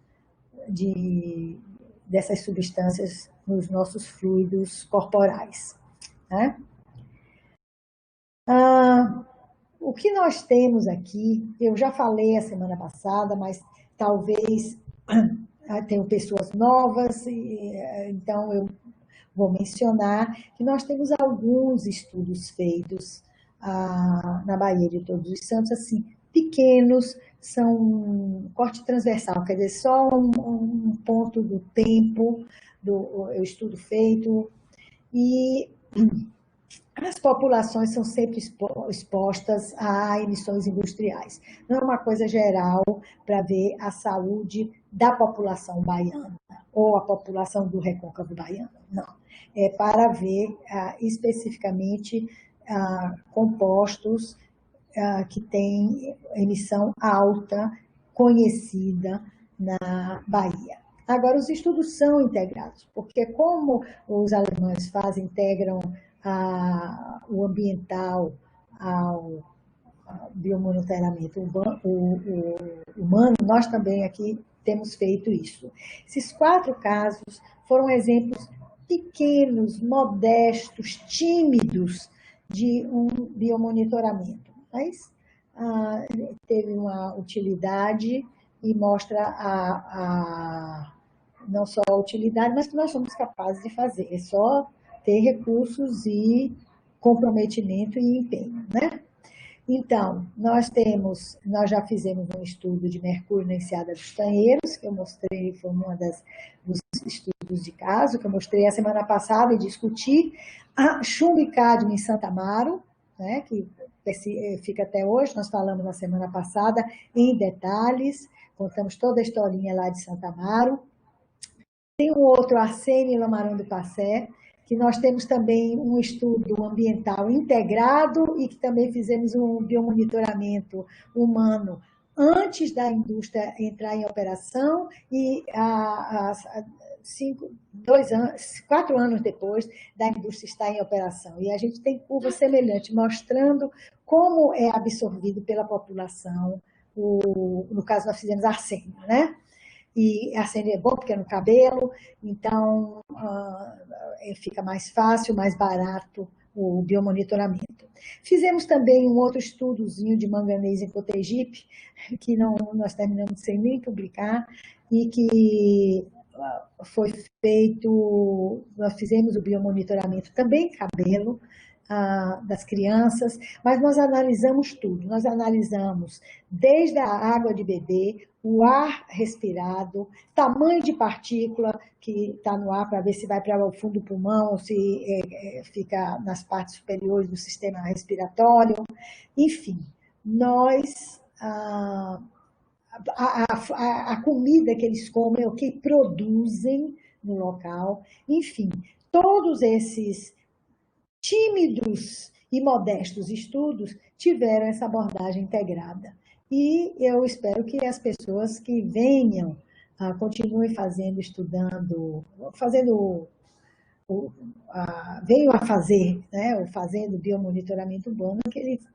dessas substâncias nos nossos fluidos corporais, né? O que nós temos aqui, eu já falei a semana passada, mas talvez tenham pessoas novas, então eu vou mencionar que nós temos alguns estudos feitos na Baía de Todos os Santos, assim, pequenos, são um corte transversal, quer dizer, só um ponto do tempo do estudo feito, e as populações são sempre expostas a emissões industriais. Não é uma coisa geral para ver a saúde da população baiana ou a população do Recôncavo Baiano, não. É para ver especificamente compostos que têm emissão alta, conhecida na Bahia. Agora, os estudos são integrados, porque como os alemães integram o ambiental ao biomonitoramento humano, nós também aqui temos feito isso. Esses 4 casos foram exemplos pequenos, modestos, tímidos de um biomonitoramento. Mas teve uma utilidade e mostra não só a utilidade, mas que nós somos capazes de fazer. É só ter recursos e comprometimento e empenho, né? Então, nós já fizemos um estudo de mercúrio na enseada dos tanheiros, que eu mostrei, foi dos estudos de caso, que eu mostrei a semana passada e discuti. A chumbo e cádmio em Santa Amaro, né, que fica até hoje, nós falamos na semana passada em detalhes, contamos toda a historinha lá de Santa Amaro. Tem um outro, arsênio e lamarão do Passé, que nós temos também um estudo ambiental integrado e que também fizemos um biomonitoramento humano antes da indústria entrar em operação e 4 anos depois da indústria estar em operação. E a gente tem curva semelhante, mostrando como é absorvido pela população, no caso nós fizemos arsênio, né? E arsênio é bom porque é no cabelo, então fica mais fácil, mais barato o biomonitoramento. Fizemos também um outro estudozinho de manganês em Cotegipe, que nós terminamos sem nem publicar, e que foi feito, nós fizemos o biomonitoramento também cabelo, das crianças, mas nós analisamos tudo. Nós analisamos desde a água de beber, o ar respirado, tamanho de partícula que está no ar para ver se vai para o fundo do pulmão ou se fica nas partes superiores do sistema respiratório. Enfim, nós... A comida que eles comem, o que produzem no local, enfim, todos esses tímidos e modestos estudos tiveram essa abordagem integrada. E eu espero que as pessoas que venham, continuem venham a fazer, né, o fazendo biomonitoramento urbano, que eles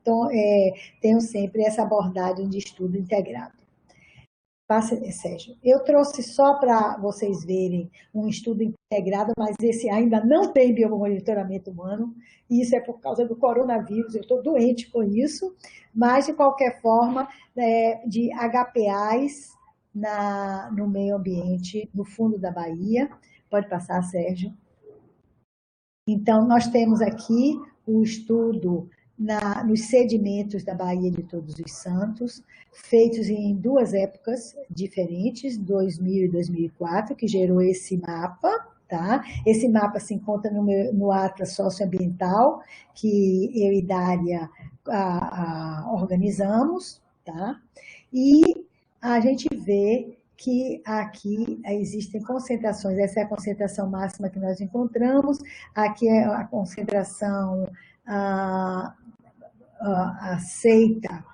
tenham sempre essa abordagem de estudo integrado. Sérgio, eu trouxe só para vocês verem um estudo integrado, mas esse ainda não tem biomonitoramento humano, e isso é por causa do coronavírus, eu estou doente com isso, mas, de qualquer forma, de HPAs no meio ambiente, no fundo da Bahia. Pode passar, Sérgio. Então, nós temos aqui o estudo nos sedimentos da Baía de Todos os Santos, feitos em 2 épocas diferentes, 2000 e 2004, que gerou esse mapa. Tá? Esse mapa se encontra no Atlas Socioambiental, que eu e Dália organizamos. Tá? E a gente vê que aqui existem concentrações, essa é a concentração máxima que nós encontramos, aqui é a concentração aceita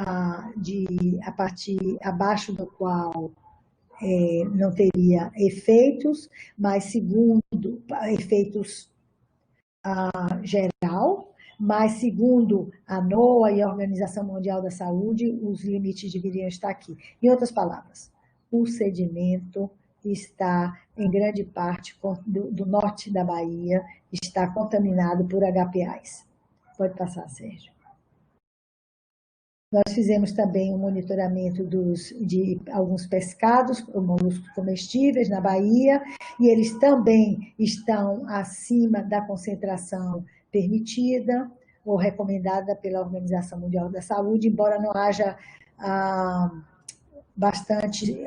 a partir abaixo do qual não teria efeitos, mas segundo efeitos geral, mas segundo a NOAA e a Organização Mundial da Saúde, os limites deveriam estar aqui. Em outras palavras, o sedimento está, em grande parte, do norte da Bahia, está contaminado por HPAs. Pode passar, Sérgio. Nós fizemos também um monitoramento de alguns pescados, moluscos comestíveis na Bahia, e eles também estão acima da concentração permitida ou recomendada pela Organização Mundial da Saúde, embora não haja bastante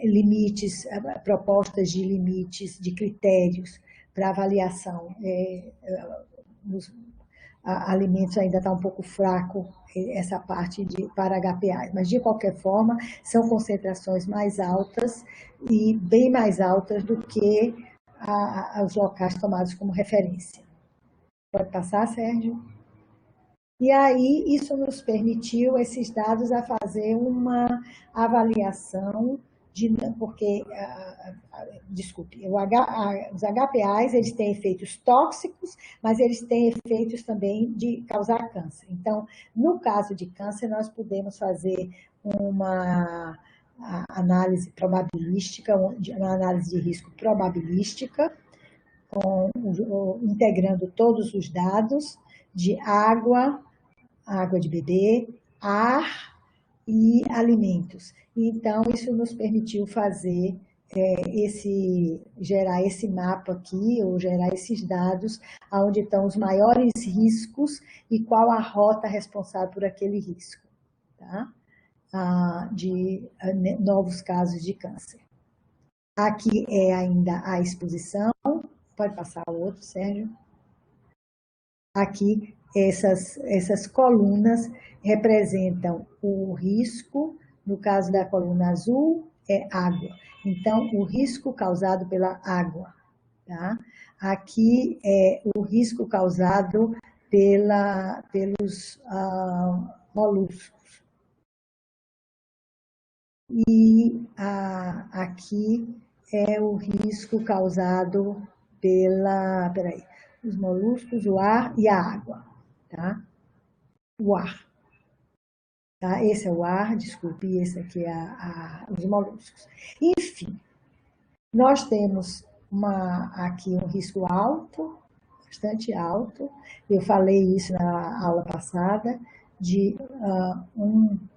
limites, propostas de limites, de critérios para avaliação. Alimentos ainda está um pouco fraco essa parte para HPAs, mas de qualquer forma são concentrações mais altas e bem mais altas do que os locais tomados como referência. Pode passar, Sérgio? E aí isso nos permitiu, esses dados, a fazer uma avaliação porque, desculpe, os HPAs, eles têm efeitos tóxicos, mas eles têm efeitos também de causar câncer. Então, no caso de câncer, nós podemos fazer uma a análise probabilística, uma análise de risco probabilística, integrando todos os dados de água de beber, ar e alimentos. Então, isso nos permitiu fazer gerar esse mapa aqui, ou gerar esses dados, onde estão os maiores riscos e qual a rota responsável por aquele risco, tá? De novos casos de câncer. Aqui é ainda a exposição. Pode passar o outro, Sérgio. Aqui, essas colunas representam o risco. No caso da coluna azul, é água. Então, o risco causado pela água. Tá? Aqui é o risco causado pelos moluscos. E aqui é o risco causado os moluscos, o ar e a água. Tá? O ar. Tá? Esse é o ar, desculpe, esse aqui é os moluscos. Enfim, nós temos aqui um risco alto, bastante alto. Eu falei isso na aula passada, de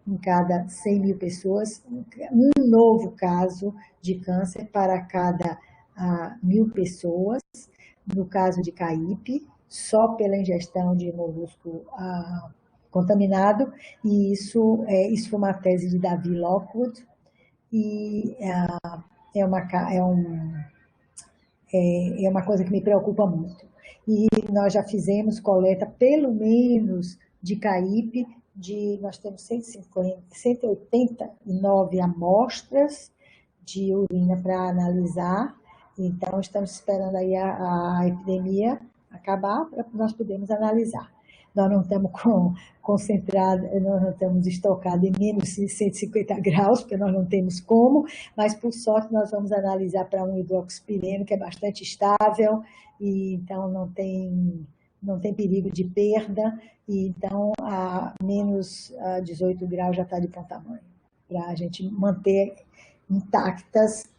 em cada 100 mil pessoas, um novo caso de câncer para cada 1.000 pessoas, no caso de CAIP, só pela ingestão de molusco contaminado, e isso foi uma tese de Davi Lockwood, e é uma coisa que me preocupa muito. E nós já fizemos coleta, pelo menos, de CAIP, nós temos 189 amostras de urina para analisar, então estamos esperando aí a epidemia acabar para nós podermos analisar. Nós não estamos concentrados, nós não estamos estocados em menos de 150 graus, porque nós não temos como, mas, por sorte, nós vamos analisar para um hidroxipireno, que é bastante estável, e então não tem perigo de perda, e então a menos 18 graus já está de bom tamanho, para a gente manter intactas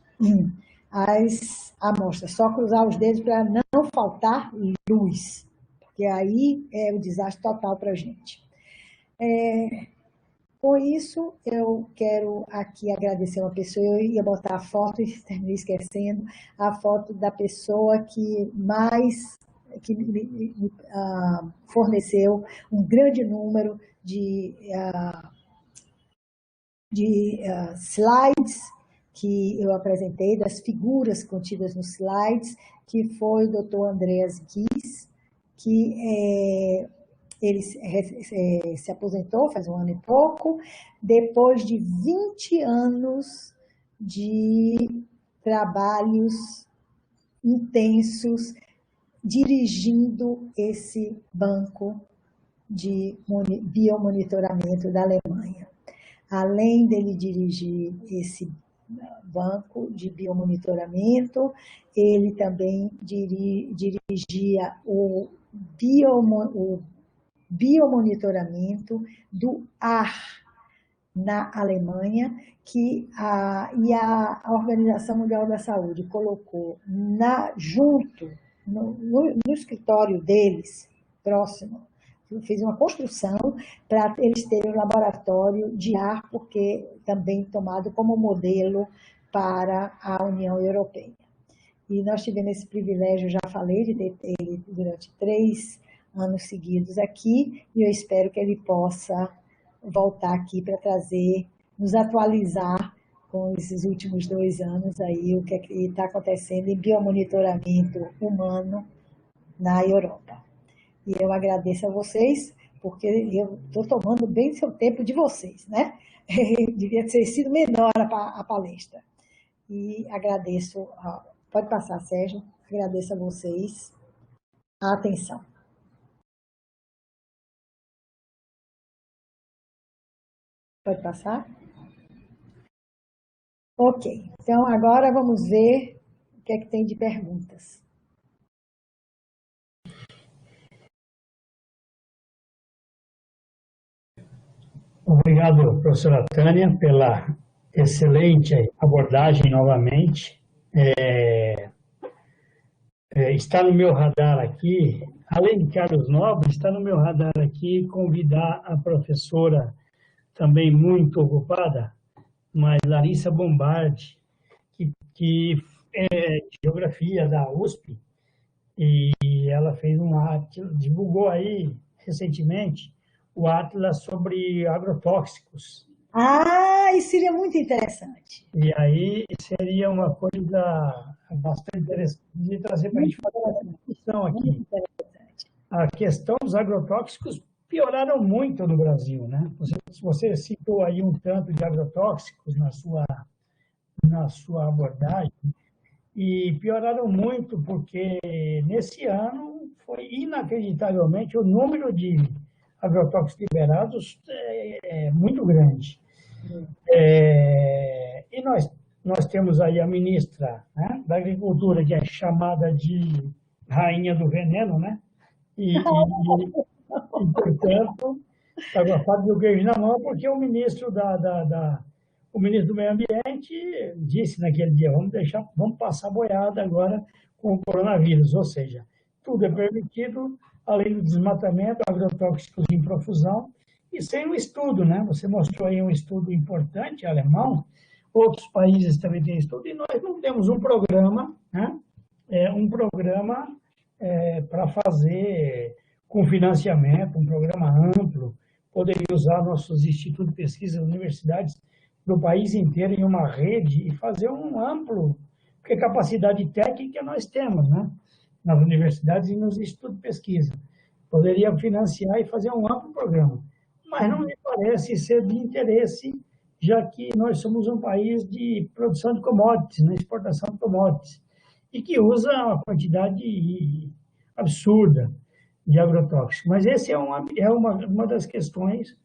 as amostras. Só cruzar os dedos para não faltar luz, porque aí é o desastre total para a gente. Com isso, eu quero aqui agradecer uma pessoa. Eu ia botar a foto e terminei esquecendo, a foto da pessoa que me forneceu um grande número de slides que eu apresentei, das figuras contidas nos slides, que foi o Dr. Andreas Gies, que ele se aposentou faz 1 ano e pouco, depois de 20 anos de trabalhos intensos, dirigindo esse banco de biomonitoramento da Alemanha. Além dele dirigir esse banco de biomonitoramento, ele também dirigia o biomonitoramento do ar na Alemanha, e a Organização Mundial da Saúde colocou junto, no escritório deles, próximo, fez uma construção para eles terem um laboratório de ar, porque também tomado como modelo para a União Europeia. E nós tivemos esse privilégio, já falei, de ter ele durante 3 anos seguidos aqui, e eu espero que ele possa voltar aqui para nos atualizar com esses últimos 2 anos aí, o que está acontecendo em biomonitoramento humano na Europa. E eu agradeço a vocês, porque eu estou tomando bem seu tempo de vocês, né? Devia ter sido menor a palestra. E agradeço, pode passar, Sérgio, agradeço a vocês a atenção. Pode passar? Ok, então agora vamos ver o que é que tem de perguntas. Obrigado, professora Tânia, pela Excelente abordagem novamente. Está no meu radar aqui, além de Carlos Nobre, está no meu radar aqui convidar a professora, também muito ocupada, mas Larissa Bombardi, que é de Geografia da USP, e ela fez divulgou aí recentemente o Atlas sobre agrotóxicos. Isso seria muito interessante. E aí seria uma coisa bastante interessante de trazer para a gente fazer essa discussão aqui. A questão dos agrotóxicos pioraram muito no Brasil, né? Você citou aí um tanto de agrotóxicos na sua abordagem, e pioraram muito porque nesse ano foi inacreditavelmente o número de agrotóxicos liberados é muito grande. E nós temos aí a ministra, né, da Agricultura, que é chamada de rainha do veneno, né? E portanto, está com a faca do queijo na mão, porque o ministro o ministro do Meio Ambiente disse naquele dia, vamos passar boiada agora com o coronavírus, ou seja, tudo é permitido, além do desmatamento, agrotóxicos em profusão, e sem um estudo, né? Você mostrou aí um estudo importante, alemão, outros países também têm estudo, e nós não temos um programa, né? Para fazer com financiamento, um programa amplo, poderia usar nossos institutos de pesquisa, universidades do país inteiro em uma rede e fazer um amplo, porque capacidade técnica nós temos, né? Nas universidades e nos institutos de pesquisa. Poderia financiar e fazer um amplo programa. Mas não me parece ser de interesse, já que nós somos um país de produção de commodities, né? Exportação de commodities, e que usa uma quantidade absurda de agrotóxicos. Mas essa é uma das questões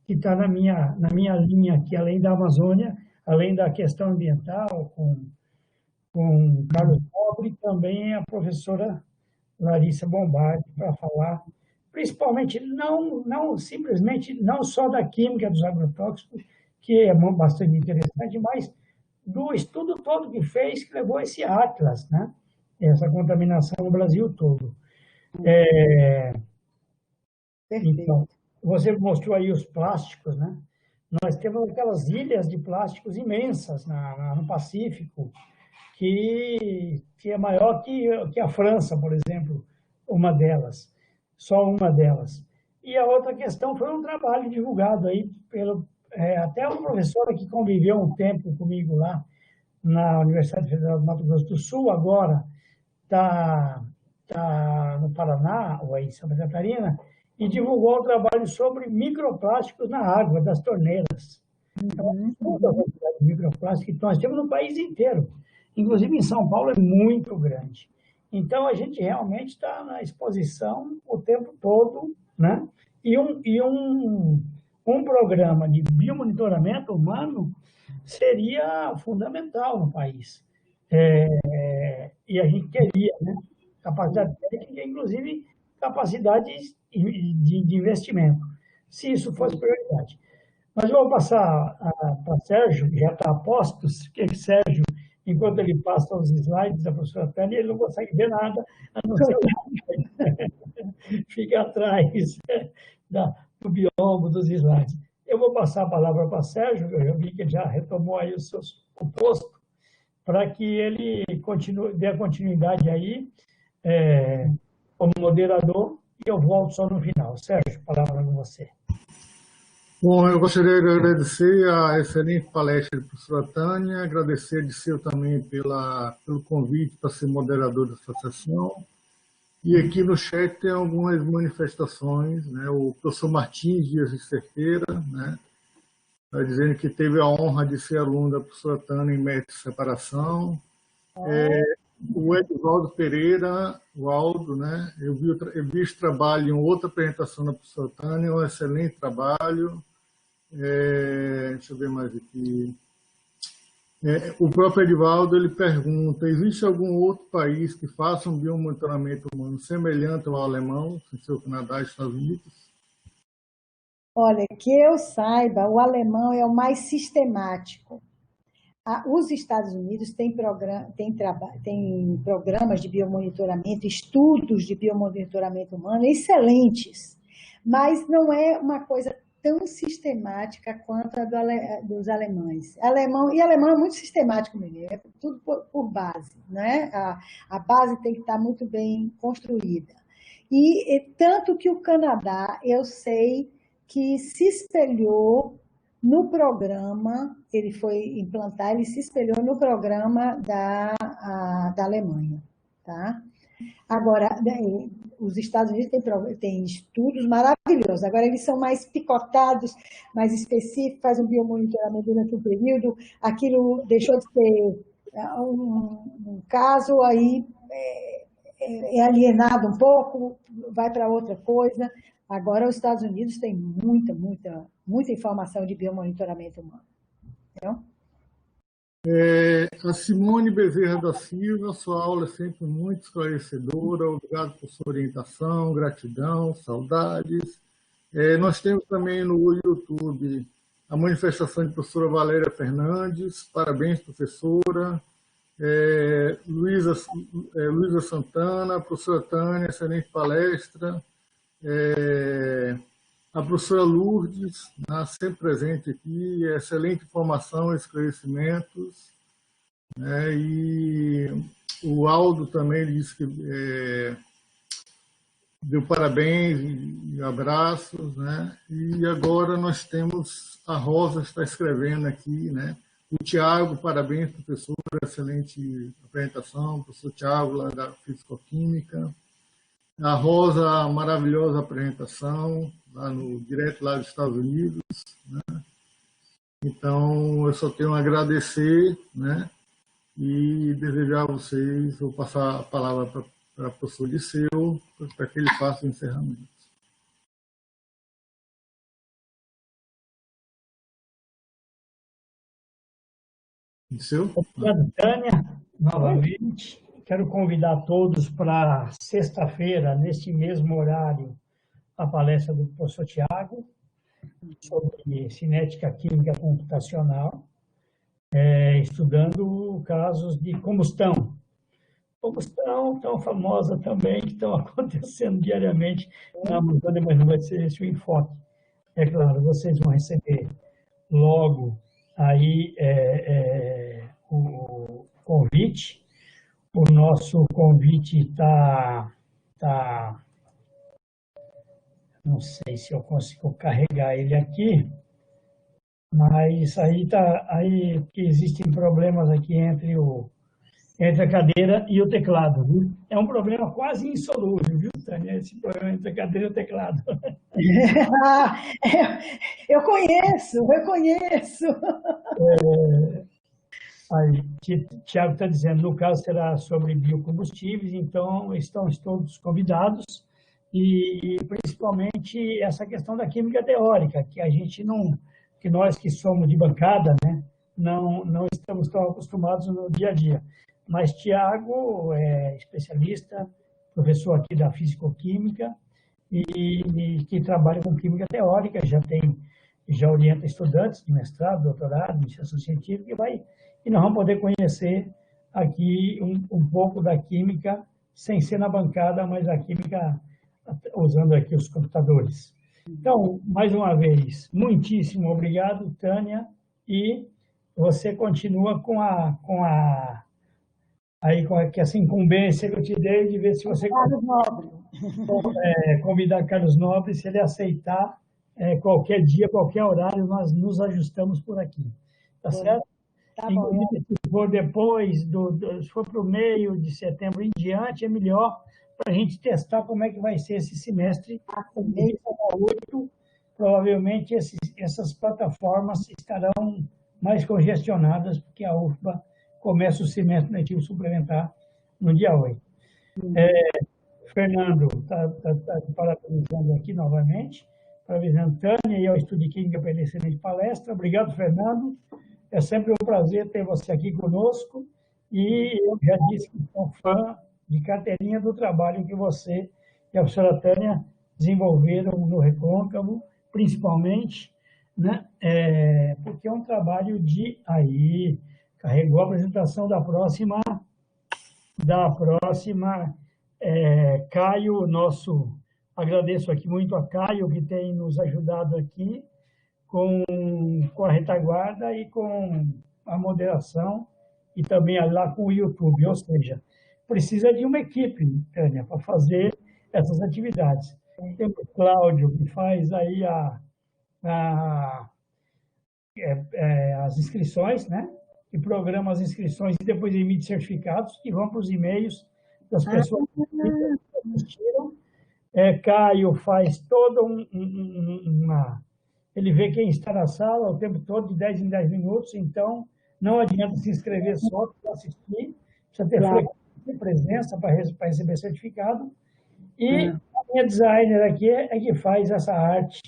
que está na minha linha aqui, além da Amazônia, além da questão ambiental, com Carlos Nobre, também a professora Larissa Bombardi, para falar, principalmente, não simplesmente, não só da química dos agrotóxicos, que é bastante interessante, mas do estudo todo que fez, que levou esse Atlas, né? Essa contaminação no Brasil todo. Então, você mostrou aí os plásticos, né? Nós temos aquelas ilhas de plásticos imensas no Pacífico, que é maior que a França, por exemplo, só uma delas. E a outra questão foi um trabalho divulgado aí até uma professora que conviveu um tempo comigo lá na Universidade Federal do Mato Grosso do Sul, agora está no Paraná, ou aí em Santa Catarina, e divulgou um trabalho sobre microplásticos na água das torneiras. Então, toda a quantidade de microplásticos que nós temos no país inteiro, inclusive em São Paulo, é muito grande. Então, a gente realmente está na exposição o tempo todo, né? E um programa de biomonitoramento humano seria fundamental no país. E a gente teria, né, capacidade técnica, inclusive capacidades de investimento, se isso fosse prioridade. Mas eu vou passar para Sérgio, que já está a postos, que Sérgio, enquanto ele passa os slides da professora Tânia, ele não consegue ver nada, a não ser fica atrás do biombo dos slides. Eu vou passar a palavra para Sérgio, eu vi que ele já retomou aí o posto, para que ele dê a continuidade aí como moderador, e eu volto só no final. Sérgio, a palavra com você. Bom, eu gostaria de agradecer a excelente palestra da professora Tânia, agradecer de seu também pelo convite para ser moderador dessa sessão. E aqui no chat tem algumas manifestações, né? O professor Martins Dias de Cerqueira, né? Está dizendo que teve a honra de ser aluno da professora Tânia em método de separação. O Edivaldo Pereira, o Aldo, né? Eu vi esse trabalho em outra apresentação da professora Tânia, um excelente trabalho. Deixa eu ver mais aqui. O próprio Edivaldo, ele pergunta, existe algum outro país que faça um biomonitoramento humano semelhante ao alemão, sem ser o Canadá e Estados Unidos? Olha, que eu saiba, o alemão é o mais sistemático. Os Estados Unidos têm programas de biomonitoramento, estudos de biomonitoramento humano excelentes, mas não é uma coisa tão sistemática quanto a dos alemães. Alemão é muito sistemático mesmo, é tudo por base, né? A base tem que estar muito bem construída. E tanto que o Canadá, eu sei que se espelhou no programa, ele foi implantar, ele se espelhou no programa da Alemanha, tá? Agora, os Estados Unidos têm estudos maravilhosos, agora eles são mais picotados, mais específicos, fazem um biomonitoramento durante um período, aquilo deixou de ser um caso, aí é alienado um pouco, vai para outra coisa. Agora, os Estados Unidos têm muita informação de biomonitoramento humano. Entendeu? A Simone Bezerra da Silva, sua aula é sempre muito esclarecedora. Obrigado por sua orientação, gratidão, saudades. Nós temos também no YouTube a manifestação de professora Valéria Fernandes. Parabéns, professora. Luísa Santana, professora Tânia, excelente palestra. A professora Lourdes, né, sempre presente aqui, excelente informação, esclarecimentos. Né, e o Aldo também disse que deu parabéns e abraços. Né, e agora nós temos a Rosa está escrevendo aqui, né? O Tiago, parabéns, professor, excelente apresentação, professor Tiago, lá da Fisicoquímica. A Rosa, maravilhosa apresentação, direto lá dos Estados Unidos. Né? Então, eu só tenho a agradecer, né? E desejar a vocês, vou passar a palavra para o professor Liceu, para que ele faça o encerramento. Liceu? Obrigado, Tânia, novamente. Quero convidar todos para sexta-feira, neste mesmo horário, a palestra do professor Tiago, sobre cinética química computacional, estudando casos de combustão. Combustão tão famosa também, que estão acontecendo diariamente na Amazônia, mas não vai ser esse o enfoque. É claro, vocês vão receber logo aí o convite. O nosso convite está... Não sei se eu consigo carregar ele aqui, mas aí que existem problemas aqui entre a cadeira e o teclado, viu? É um problema quase insolúvel, viu, Tânia? Esse problema entre a cadeira e o teclado. Eu conheço. Aí, Tiago está dizendo, no caso será sobre biocombustíveis, então estão todos convidados, e principalmente essa questão da química teórica, que a gente não, que nós que somos de bancada, né, não estamos tão acostumados no dia a dia. Mas Tiago é especialista, professor aqui da Fisicoquímica, e que trabalha com química teórica, já orienta estudantes de mestrado, doutorado, iniciação científica, e nós vamos poder conhecer aqui um pouco da química, sem ser na bancada, mas a química usando aqui os computadores. Então, mais uma vez, muitíssimo obrigado, Tânia, e você continua com essa incumbência que eu te dei de ver se você convidar Carlos Nobre, se ele aceitar, qualquer dia, qualquer horário, nós nos ajustamos por aqui. Tá certo? Tá bom. Se for depois, se for para o meio de setembro em diante, é melhor para a gente testar como é que vai ser esse semestre. Com meio a 8, provavelmente essas plataformas estarão mais congestionadas, porque a UFBA começa o semestre letivo suplementar no dia 8. Fernando está parabenizando aqui novamente, parabenizando Tânia e ao Estudo de Química pela excelente palestra. Obrigado, Fernando. É sempre um prazer ter você aqui conosco, e eu já disse que sou fã de carteirinha do trabalho que você e a professora Tânia desenvolveram no Recôncavo, principalmente, né? Porque é um trabalho de... Aí, carregou a apresentação da próxima, Caio, agradeço aqui muito a Caio, que tem nos ajudado aqui com a retaguarda e com a moderação, e também lá com o YouTube, ou seja, precisa de uma equipe, Tânia, para fazer essas atividades. Tem o Cláudio, que faz aí as inscrições, né? E programa as inscrições e depois emite certificados que vão para os e-mails das pessoas que assistiram. Caio faz toda ele vê quem está na sala o tempo todo, de 10 em 10 minutos, então não adianta se inscrever só para assistir, precisa ter frequência de presença para receber certificado. E a minha designer aqui é que faz essa arte,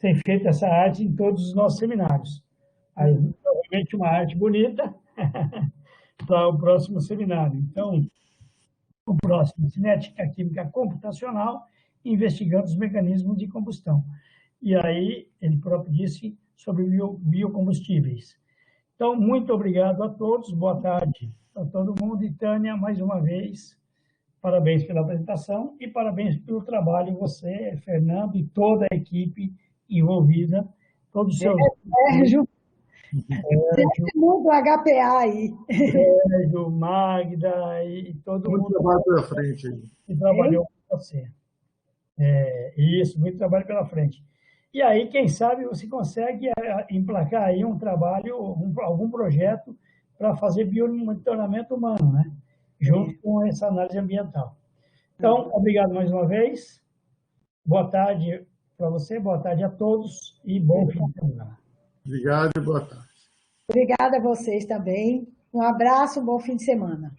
tem feito essa arte em todos os nossos seminários. Aí, provavelmente, uma arte bonita para o próximo seminário. Então, o próximo, Cinética Química Computacional, investigando os mecanismos de combustão. E aí, ele próprio disse sobre biocombustíveis. Então, muito obrigado a todos, boa tarde a todo mundo. E, Tânia, mais uma vez, parabéns pela apresentação e parabéns pelo trabalho, você, Fernando, e toda a equipe envolvida, todos os seus... Sérgio, mundo HPA aí. Sérgio, Magda e todo mundo. Muito trabalho pela frente aí. Que trabalhou com você. Isso, muito trabalho pela frente. E aí, quem sabe, você consegue emplacar aí um trabalho, algum projeto para fazer biomonitoramento humano, né? Junto com essa análise ambiental. Então, obrigado mais uma vez. Boa tarde para você, boa tarde a todos e bom fim de semana. Obrigado e boa tarde. Obrigada a vocês também. Um abraço, bom fim de semana.